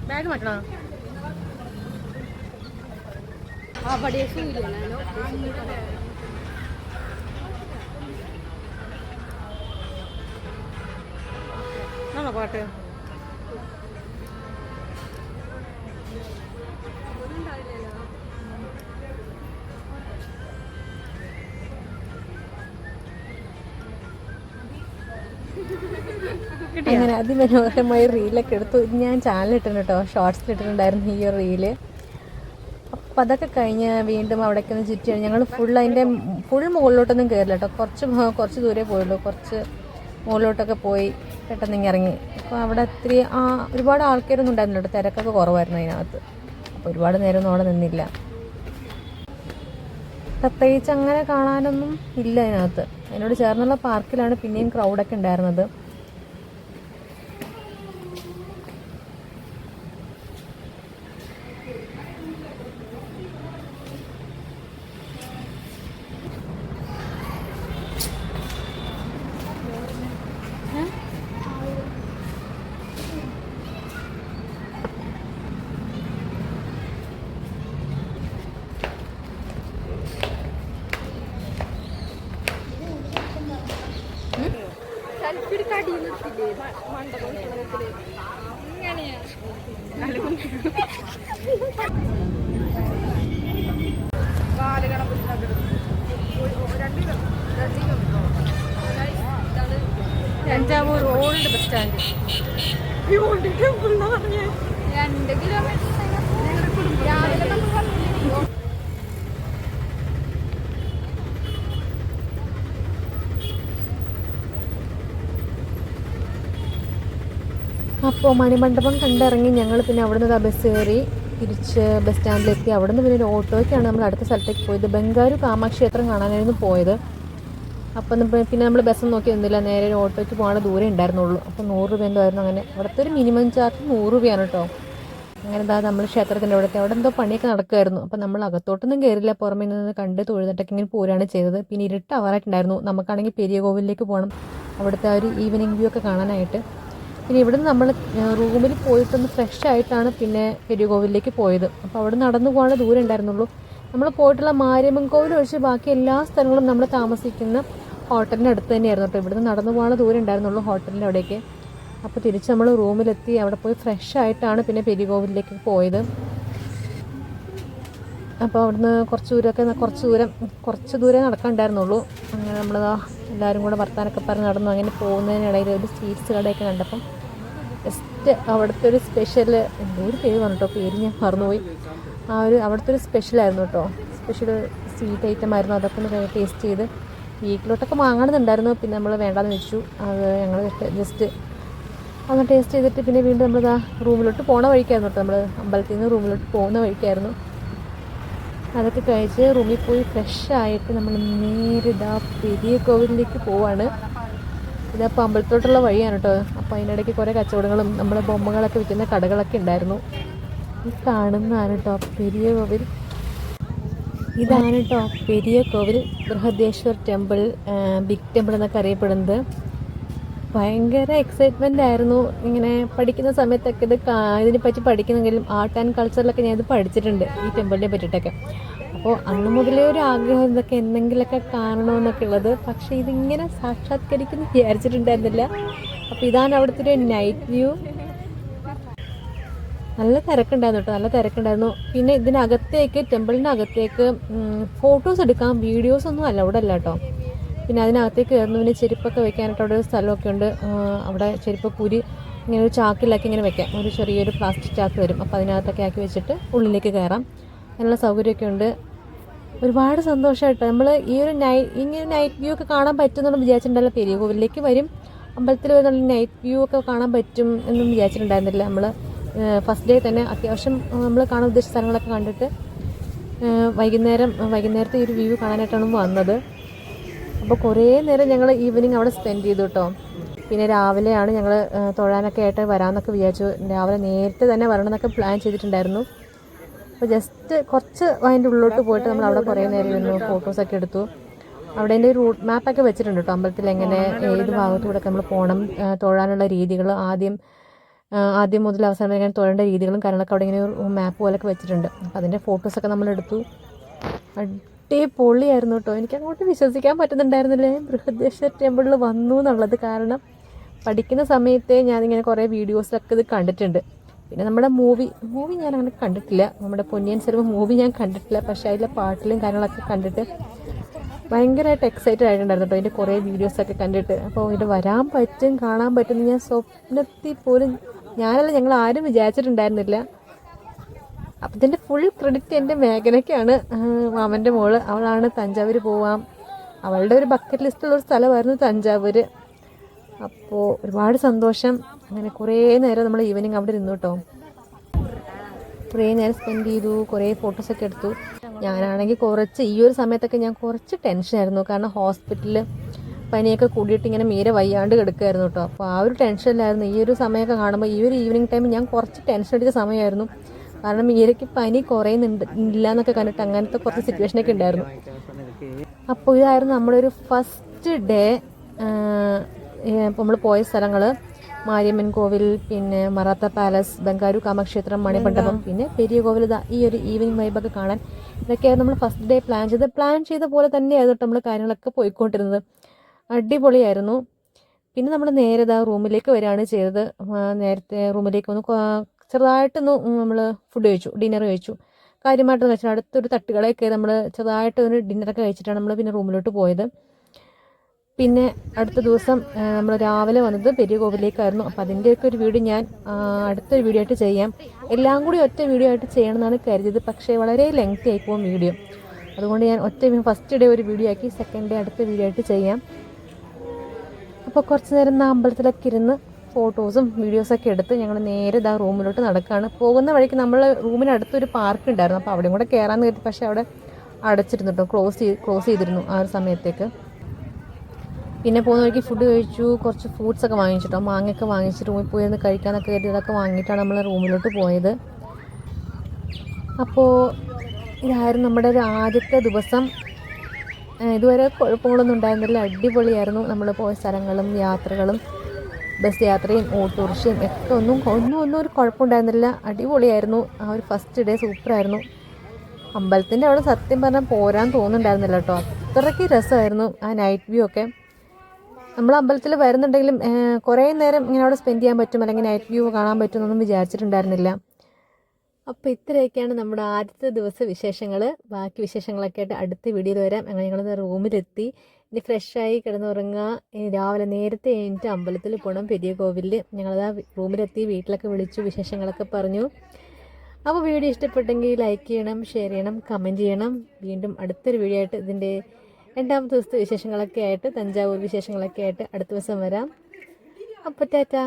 ബാഗ് മാറ്റണോ? ആണോ പാട്ട്? അങ്ങനെ അതിമനോഹരമായ റീലൊക്കെ എടുത്തു. ഞാൻ ചാനലിട്ടിട്ടുണ്ട് കേട്ടോ, ഷോർട്സിലിട്ടിട്ടുണ്ടായിരുന്നു ഈ ഒരു റീല്. അപ്പം അതൊക്കെ കഴിഞ്ഞ് വീണ്ടും അവിടേക്ക് ഒന്ന് ചുറ്റിയാണ് ഞങ്ങൾ. അതിൻ്റെ ഫുൾ മുകളിലോട്ടൊന്നും കയറില്ല കേട്ടോ, കുറച്ച് ദൂരേ പോയുള്ളൂ. കുറച്ച് മുകളിലോട്ടൊക്കെ പോയി പെട്ടെന്ന് ഇറങ്ങി. അപ്പോൾ അവിടെ ഒത്തിരി ഒരുപാട് ആൾക്കാരൊന്നും ഉണ്ടായിരുന്നില്ല കേട്ടോ, തിരക്കൊക്കെ കുറവായിരുന്നു അതിനകത്ത്. അപ്പോൾ ഒരുപാട് നേരമൊന്നും അവിടെ നിന്നില്ല. പ്രത്യേകിച്ച് അങ്ങനെ കാണാനൊന്നും ഇല്ല അതിനകത്ത്. അതിനോട് ചേർന്നുള്ള പാർക്കിലാണ് പിന്നെയും ക്രൗഡൊക്കെ ഉണ്ടായിരുന്നത്. Thanjavur old bus stand. 2 kilometre രാവിലെ നമ്മൾ പറഞ്ഞില്ലേ. അപ്പോൾ മണിമണ്ഡപം കണ്ടിറങ്ങി ഞങ്ങൾ പിന്നെ അവിടെ നിന്ന് ബസ് കയറി തിരിച്ച് ബസ് സ്റ്റാൻഡിലെത്തി. അവിടെ നിന്ന് പിന്നെ ഒരു ഓട്ടോയ്ക്കാണ് നമ്മൾ അടുത്ത സ്ഥലത്തേക്ക് പോയത്. ബംഗാരു കാമാക്ഷി ക്ഷേത്രം കാണാനായിരുന്നു പോയത്. അപ്പം പിന്നെ നമ്മൾ ബസ്സൊന്നും നോക്കി നിന്നില്ല, നേരെ ഒരു ഓട്ടോയ്ക്ക് പോകാനുള്ള ദൂരം ഉണ്ടായിരുന്നുള്ളൂ. അപ്പോൾ 100 രൂപ എന്തോ ആയിരുന്നു. അങ്ങനെ അവിടുത്തെ ഒരു മിനിമം ചാർജ് 100 രൂപയാണ് കേട്ടോ. അങ്ങനെ നമ്മൾ ക്ഷേത്രത്തിൻ്റെ അവിടെ എന്തോ പണിയൊക്കെ നടക്കുമായിരുന്നു. അപ്പോൾ നമ്മൾ അകത്തോട്ടൊന്നും കയറില്ല, പുറമേ നിന്ന് കണ്ട് തൊഴുതിട്ടൊക്കെ ഇങ്ങനെ പോരുകയാണ് ചെയ്തത്. പിന്നെ ഇരുട്ടാവാറായിട്ടുണ്ടായിരുന്നു. നമുക്കാണെങ്കിൽ പെരിയ കോവിലേക്ക് പോകണം, അവിടുത്തെ ആ ഒരു ഈവനിങ് വ്യൂ ഒക്കെ കാണാനായിട്ട്. പിന്നെ ഇവിടുന്ന് നമ്മൾ റൂമിൽ പോയിട്ടൊന്ന് ഫ്രഷ് ആയിട്ടാണ് പിന്നെ പെരിയ കോവിലേക്ക് പോയത്. അപ്പോൾ അവിടെ നടന്നു പോകാനുള്ള ദൂരം ഉണ്ടായിരുന്നുള്ളൂ. നമ്മൾ പോയിട്ടുള്ള മാരിയമ്മൻ കോവിൽ ഒഴിച്ച് ബാക്കി എല്ലാ സ്ഥലങ്ങളും നമ്മൾ താമസിക്കുന്ന ഹോട്ടലിൻ്റെ അടുത്ത് തന്നെയായിരുന്നു കേട്ടോ. ഇവിടുന്ന് നടന്നു പോകാനുള്ള ദൂരം ഉണ്ടായിരുന്നുള്ളൂ ഹോട്ടലിൻ്റെ അവിടേക്ക്. അപ്പോൾ തിരിച്ച് നമ്മൾ റൂമിലെത്തി. അവിടെ പോയി ഫ്രഷ് ആയിട്ടാണ് പിന്നെ പെരിയ കോവിലേക്ക് പോയത്. അപ്പോൾ അവിടുന്ന് കുറച്ച് ദൂരം നടക്കാനുണ്ടായിരുന്നുള്ളൂ. അങ്ങനെ നമ്മളതാ എല്ലാവരും കൂടെ വർത്താനൊക്കെ പറഞ്ഞ് നടന്നു. അങ്ങനെ പോകുന്നതിനിടയിൽ ഒരു സ്വീറ്റ്സ് കടയൊക്കെ കണ്ടപ്പം ജസ്റ്റ് അവിടുത്തെ ഒരു സ്പെഷ്യൽ എന്തോ ഒരു പേര് പറഞ്ഞു കേട്ടോ, പേര് ഞാൻ മറന്നുപോയി. അവിടുത്തെ ഒരു സ്പെഷ്യലായിരുന്നു കേട്ടോ, സ്പെഷ്യൽ സ്വീറ്റ് ഐറ്റം ആയിരുന്നു. അതൊക്കെ ഒന്ന് ടേസ്റ്റ് ചെയ്ത് വീട്ടിലോട്ടൊക്കെ വാങ്ങണമെന്നുണ്ടായിരുന്നു. പിന്നെ നമ്മൾ വേണ്ടാന്ന് വെച്ചു. അത് ഞങ്ങൾ ജസ്റ്റ് ഒന്ന് ടേസ്റ്റ് ചെയ്തിട്ട് പിന്നെ വീണ്ടും നമ്മളിതാ റൂമിലോട്ട് പോണ വഴിക്കായിരുന്നു കേട്ടോ. നമ്മൾ അമ്പലത്തിൽ നിന്ന് റൂമിലോട്ട് പോകുന്ന വഴിക്കായിരുന്നു. അതൊക്കെ കഴിച്ച് റൂമിൽ പോയി ഫ്രഷ് ആയിട്ട് നമ്മൾ നേരെ ഇതാ പെരിയ കോവിലിലേക്ക് പോവാണ്. ഇതപ്പോൾ അമ്പലത്തോട്ടുള്ള വഴിയാണ് കേട്ടോ. അപ്പോൾ അതിനിടയ്ക്ക് കുറേ കച്ചവടങ്ങളും നമ്മൾ ബൊമ്മകളൊക്കെ വിൽക്കുന്ന കടകളൊക്കെ ഉണ്ടായിരുന്നു. ഈ കാണുന്നതാണ് കേട്ടോ പെരിയ കോവിൽ. ഇതാണ് കേട്ടോ പെരിയ കോവിൽ, ബൃഹദേശ്വർ ടെമ്പിൾ, ബിഗ് ടെമ്പിൾ എന്നൊക്കെ അറിയപ്പെടുന്നത്. ഭയങ്കര എക്സൈറ്റ്മെൻ്റ് ആയിരുന്നു ഇങ്ങനെ പഠിക്കുന്ന സമയത്തൊക്കെ. ഇതിനെപ്പറ്റി പഠിക്കുന്നെങ്കിലും ആർട്ട് ആൻഡ് കൾച്ചറിലൊക്കെ ഞാനിത് പഠിച്ചിട്ടുണ്ട്, ഈ ടെമ്പിളിനെ പറ്റിയിട്ടൊക്കെ. അപ്പോൾ അന്ന് മുതലേ ഒരു ആഗ്രഹം ഇതൊക്കെ എന്തെങ്കിലുമൊക്കെ കാണണമെന്നൊക്കെ ഉള്ളത്. പക്ഷേ ഇതിങ്ങനെ സാക്ഷാത്കരിക്കുന്നു വിചാരിച്ചിട്ടുണ്ടായിരുന്നില്ല. അപ്പോൾ ഇതാണ് അവിടുത്തെ ഒരു നൈറ്റ് വ്യൂ. നല്ല തിരക്കുണ്ടായിരുന്നു കേട്ടോ, നല്ല തിരക്കുണ്ടായിരുന്നു. പിന്നെ ഇതിനകത്തേക്ക്, ടെമ്പിളിനകത്തേക്ക് ഫോട്ടോസ് എടുക്കാം, വീഡിയോസൊന്നും അലൗഡ് അല്ല കേട്ടോ. പിന്നെ അതിനകത്തേക്ക് കയറുന്നു. പിന്നെ ചെരുപ്പൊക്കെ വെക്കാനായിട്ട് അവിടെ ഒരു സ്ഥലമൊക്കെ ഉണ്ട്. അവിടെ ചെരുപ്പ് കൂരി ഇങ്ങനെ ഒരു ചാക്കിലാക്കി ഇങ്ങനെ വെക്കാം. ഒരു ചെറിയൊരു പ്ലാസ്റ്റിക് ചാക്ക് വരും. അപ്പോൾ അതിനകത്തൊക്കെ ആക്കി വെച്ചിട്ട് ഉള്ളിലേക്ക് കയറാം. അതിനുള്ള സൗകര്യമൊക്കെ ഉണ്ട്. ഒരുപാട് സന്തോഷമായിട്ട് നമ്മൾ ഇങ്ങനെ നൈറ്റ് വ്യൂ ഒക്കെ കാണാൻ പറ്റുമെന്നൊന്നും വിചാരിച്ചിട്ടുണ്ടല്ലോ. പെരിയ കോവിലേക്ക് വരും, അമ്പലത്തിൽ വരുന്ന നൈറ്റ് വ്യൂ ഒക്കെ കാണാൻ പറ്റും എന്നും വിചാരിച്ചിട്ടുണ്ടായിരുന്നില്ല. നമ്മൾ ഫസ്റ്റ് ഡേ തന്നെ അത്യാവശ്യം നമ്മൾ കാണാൻ ഉദ്ദേശിച്ച സ്ഥലങ്ങളൊക്കെ കണ്ടിട്ട് വൈകുന്നേരത്തെ ഈ ഒരു വ്യൂ കാണാനായിട്ടാണ് വന്നത്. അപ്പോൾ കുറേ നേരം ഞങ്ങൾ ഈവനിങ് അവിടെ സ്പെൻഡ് ചെയ്തു കേട്ടോ. പിന്നെ രാവിലെയാണ് ഞങ്ങൾ തൊഴാനൊക്കെ ആയിട്ട് വരാമെന്നൊക്കെ വിചാരിച്ചു. രാവിലെ നേരത്തെ തന്നെ വരണമെന്നൊക്കെ പ്ലാൻ ചെയ്തിട്ടുണ്ടായിരുന്നു. അപ്പോൾ ജസ്റ്റ് കുറച്ച് അതിൻ്റെ ഉള്ളിലോട്ട് പോയിട്ട് നമ്മൾ അവിടെ കുറേ നേരം ഇരുന്നു, ഫോട്ടോസൊക്കെ എടുത്തു. അവിടെ എൻ്റെ റൂട്ട് മാപ്പൊക്കെ വെച്ചിട്ടുണ്ട് കേട്ടോ, അമ്പലത്തിൽ എങ്ങനെ ഏത് ഭാഗത്തൂടെയൊക്കെ നമ്മൾ പോകണം, തൊഴാനുള്ള രീതികൾ ആദ്യം മുതൽ അവസാനം വരെ തൊഴേണ്ട രീതികളും കാര്യങ്ങളൊക്കെ അവിടെ ഇങ്ങനെ ഒരു മാപ്പ് പോലൊക്കെ വെച്ചിട്ടുണ്ട്. അപ്പോൾ അതിൻ്റെ ഫോട്ടോസൊക്കെ നമ്മളെടുത്തു. അടിപൊളിയായിരുന്നു കേട്ടോ. എനിക്ക് അങ്ങോട്ട് വിശ്വസിക്കാൻ പറ്റുന്നുണ്ടായിരുന്നില്ലേ ബൃഹദേശ്വർ ടെമ്പിളിൽ വന്നു എന്നുള്ളത്. കാരണം പഠിക്കുന്ന സമയത്തെ ഞാനിങ്ങനെ കുറേ വീഡിയോസിലൊക്കെ ഇത് കണ്ടിട്ടുണ്ട്. പിന്നെ നമ്മുടെ മൂവി ഞാൻ അങ്ങനെ കണ്ടിട്ടില്ല, നമ്മുടെ പൊന്നിയിൻ സെൽവം മൂവി ഞാൻ കണ്ടിട്ടില്ല. പക്ഷേ അതിലെ പാട്ടിലും കാര്യങ്ങളൊക്കെ കണ്ടിട്ട് ഭയങ്കരമായിട്ട് എക്സൈറ്റഡ് ആയിട്ടുണ്ടായിരുന്നു കേട്ടോ. അതിൻ്റെ കുറേ വീഡിയോസൊക്കെ കണ്ടിട്ട്. അപ്പോൾ ഇത് വരാൻ പറ്റും, കാണാൻ പറ്റും ഞാൻ സ്വപ്നത്തിൽ പോലും ഞങ്ങൾ ആരും വിചാരിച്ചിട്ടുണ്ടായിരുന്നില്ല. അപ്പം ഇതിൻ്റെ ഫുൾ ക്രെഡിറ്റ് എൻ്റെ മേഘനയ്ക്കാണ്, മാമൻ്റെ മോള്. അവളാണ് തഞ്ചാവൂർ പോവാം, അവളുടെ ഒരു ബക്കറ്റ് ലിസ്റ്റുള്ളൊരു സ്ഥലമായിരുന്നു തഞ്ചാവൂർ. അപ്പോൾ ഒരുപാട് സന്തോഷം. അങ്ങനെ കുറേ നേരം നമ്മൾ ഈവനിങ് അവിടെ ഇരുന്നു കേട്ടോ. കുറേ നേരം സ്പെൻഡ് ചെയ്തു, കുറേ ഫോട്ടോസൊക്കെ എടുത്തു. ഞാനാണെങ്കിൽ ഈ ഒരു സമയത്തൊക്കെ ഞാൻ കുറച്ച് ടെൻഷനായിരുന്നു. കാരണം ഹോസ്പിറ്റലിൽ പനിയൊക്കെ കൂടിയിട്ട് ഇങ്ങനെ മീരെ വയ്യാണ്ട് കിടക്കുമായിരുന്നു കേട്ടോ. അപ്പോൾ ആ ഒരു ടെൻഷനിലായിരുന്നു. ഈ ഒരു സമയമൊക്കെ കാണുമ്പോൾ, ഈ ഒരു ഈവനിങ് ടൈം ഞാൻ കുറച്ച് ടെൻഷൻ അടിച്ച സമയമായിരുന്നു. കാരണം മീരയ്ക്ക് പനി ഇല്ല എന്നൊക്കെ കണ്ടിട്ട് അങ്ങനത്തെ കുറച്ച് സിറ്റുവേഷനൊക്കെ ഉണ്ടായിരുന്നു. അപ്പോൾ ഇതായിരുന്നു നമ്മുടെ ഒരു ഫസ്റ്റ് ഡേ. ഇപ്പോൾ നമ്മൾ പോയ സ്ഥലങ്ങൾ മാരിയമ്മൻ കോവിൽ, പിന്നെ മറാത്ത പാലസ്, ബംഗാരു കാമക്ഷേത്രം, മണിമണ്ഡപം, പിന്നെ പെരിയ കോവിൽ. ഈ ഒരു ഈവനിങ് വൈബൊക്കെ കാണാൻ ഇതൊക്കെയായിരുന്നു നമ്മൾ ഫസ്റ്റ് ഡേ പ്ലാൻ ചെയ്ത പോലെ തന്നെയായിരുന്നു കേട്ടോ നമ്മൾ കാര്യങ്ങളൊക്കെ പോയിക്കൊണ്ടിരുന്നത്. അടിപൊളിയായിരുന്നു. പിന്നെ നമ്മൾ നേരെ റൂമിലേക്ക് വരികയാണ് ചെയ്തത്. നേരത്തെ റൂമിലേക്ക് ചെറുതായിട്ടൊന്ന് നമ്മൾ ഡിന്നർ കഴിച്ചു. കാര്യമായിട്ടൊന്നും കഴിച്ചിട്ട് അടുത്തൊരു തട്ടുകളൊക്കെ നമ്മൾ ചെറുതായിട്ട് ഒരു ഡിന്നറൊക്കെ കഴിച്ചിട്ടാണ് നമ്മൾ പിന്നെ റൂമിലോട്ട് പോയത്. പിന്നെ അടുത്ത ദിവസം നമ്മൾ രാവിലെ വന്നത് പെരിയ കോവിലേക്കായിരുന്നു. അപ്പോൾ അതിൻ്റെയൊക്കെ ഒരു വീഡിയോ ഞാൻ അടുത്തൊരു വീഡിയോ ആയിട്ട് ചെയ്യാം. എല്ലാം കൂടി ഒറ്റ വീഡിയോ ആയിട്ട് ചെയ്യണമെന്നാണ് കരുതിയത്. പക്ഷേ വളരെ ലെങ്തി ആയിപ്പോവും വീഡിയോ. അതുകൊണ്ട് ഞാൻ ഫസ്റ്റ് ഡേ ഒരു വീഡിയോ ആക്കി, സെക്കൻഡ് ഡേ അടുത്ത വീഡിയോ ആയിട്ട് ചെയ്യാം. അപ്പോൾ കുറച്ച് നേരം അമ്പലത്തിലൊക്കെ ഇരുന്ന് ഫോട്ടോസും വീഡിയോസൊക്കെ എടുത്ത് ഞങ്ങൾ നേരെ റൂമിലോട്ട് നടക്കുകയാണ്. പോകുന്ന വഴിക്ക് നമ്മൾ റൂമിനടുത്തൊരു പാർക്ക് ഉണ്ടായിരുന്നു. അപ്പോൾ അവിടെയും കൂടെ കയറാമെന്ന് കരുതി. പക്ഷേ അവിടെ അടച്ചിരുന്നു കേട്ടോ, ക്ലോസ് ചെയ്തിരുന്നു ആ ഒരു സമയത്തേക്ക്. പിന്നെ പോകുന്ന വഴിക്ക് ഫുഡ് കഴിച്ചു, കുറച്ച് ഫ്രൂട്ട്സൊക്കെ വാങ്ങിച്ചിട്ടോ, മാങ്ങയൊക്കെ വാങ്ങിച്ചിട്ട് റൂമിൽ പോയിരുന്ന് കഴിക്കാനൊക്കെ കരുതി. ഇതൊക്കെ വാങ്ങിയിട്ടാണ് നമ്മൾ റൂമിലോട്ട് പോയത്. അപ്പോൾ ഇതായിരുന്നു നമ്മുടെ ഒരു ആദ്യത്തെ ദിവസം. ഇതുവരെ കുഴപ്പങ്ങളൊന്നും ഉണ്ടായിരുന്നില്ല, അടിപൊളിയായിരുന്നു. നമ്മൾ പോയ സ്ഥലങ്ങളും യാത്രകളും ബസ് യാത്രയും ഓട്ടോറിക്ഷയും ഒക്കെ ഒന്നും ഒരു കുഴപ്പമുണ്ടായിരുന്നില്ല, അടിപൊളിയായിരുന്നു. ആ ഒരു ഫസ്റ്റ് ഡേ സൂപ്പറായിരുന്നു. അമ്പലത്തിൻ്റെ അവിടെ സത്യം പറഞ്ഞാൽ പോരാൻ തോന്നുന്നുണ്ടായിരുന്നില്ല കേട്ടോ, അത്രയ്ക്ക് രസമായിരുന്നു ആ നൈറ്റ് വ്യൂ ഒക്കെ. നമ്മൾ അമ്പലത്തിൽ വരുന്നുണ്ടെങ്കിലും കുറേ നേരം ഇങ്ങനെ അവിടെ സ്പെൻഡ് ചെയ്യാൻ പറ്റും, അല്ലെങ്കിൽ നൈറ്റ് വ്യൂ കാണാൻ പറ്റുമെന്നൊന്നും വിചാരിച്ചിട്ടുണ്ടായിരുന്നില്ല. അപ്പോൾ ഇത്രയൊക്കെയാണ് നമ്മുടെ ആദ്യത്തെ ദിവസ വിശേഷങ്ങൾ. ബാക്കി വിശേഷങ്ങളൊക്കെ ആയിട്ട് അടുത്ത വീഡിയോയിൽ വരാം. അങ്ങനെ ഞങ്ങൾ റൂമിലെത്തി, ഇനി ഫ്രഷായി കിടന്നുറങ്ങുക. രാവിലെ നേരത്തെ എണീറ്റ് അമ്പലത്തിൽ പോകണം, പെരിയ കോവിലിൽ. ഞങ്ങളത് റൂമിലെത്തി, വീട്ടിലൊക്കെ വിളിച്ചു, വിശേഷങ്ങളൊക്കെ പറഞ്ഞു. അപ്പോൾ വീഡിയോ ഇഷ്ടപ്പെട്ടെങ്കിൽ ലൈക്ക് ചെയ്യണം, ഷെയർ ചെയ്യണം, കമൻറ്റ് ചെയ്യണം. വീണ്ടും അടുത്തൊരു വീഡിയോ ആയിട്ട് ഇതിൻ്റെ രണ്ടാമത്തെ ദിവസത്തെ വിശേഷങ്ങളൊക്കെ ആയിട്ട്, തഞ്ചാവൂർ വിശേഷങ്ങളൊക്കെ ആയിട്ട് അടുത്ത ദിവസം വരാം. അപ്പോൾ ടാറ്റാ.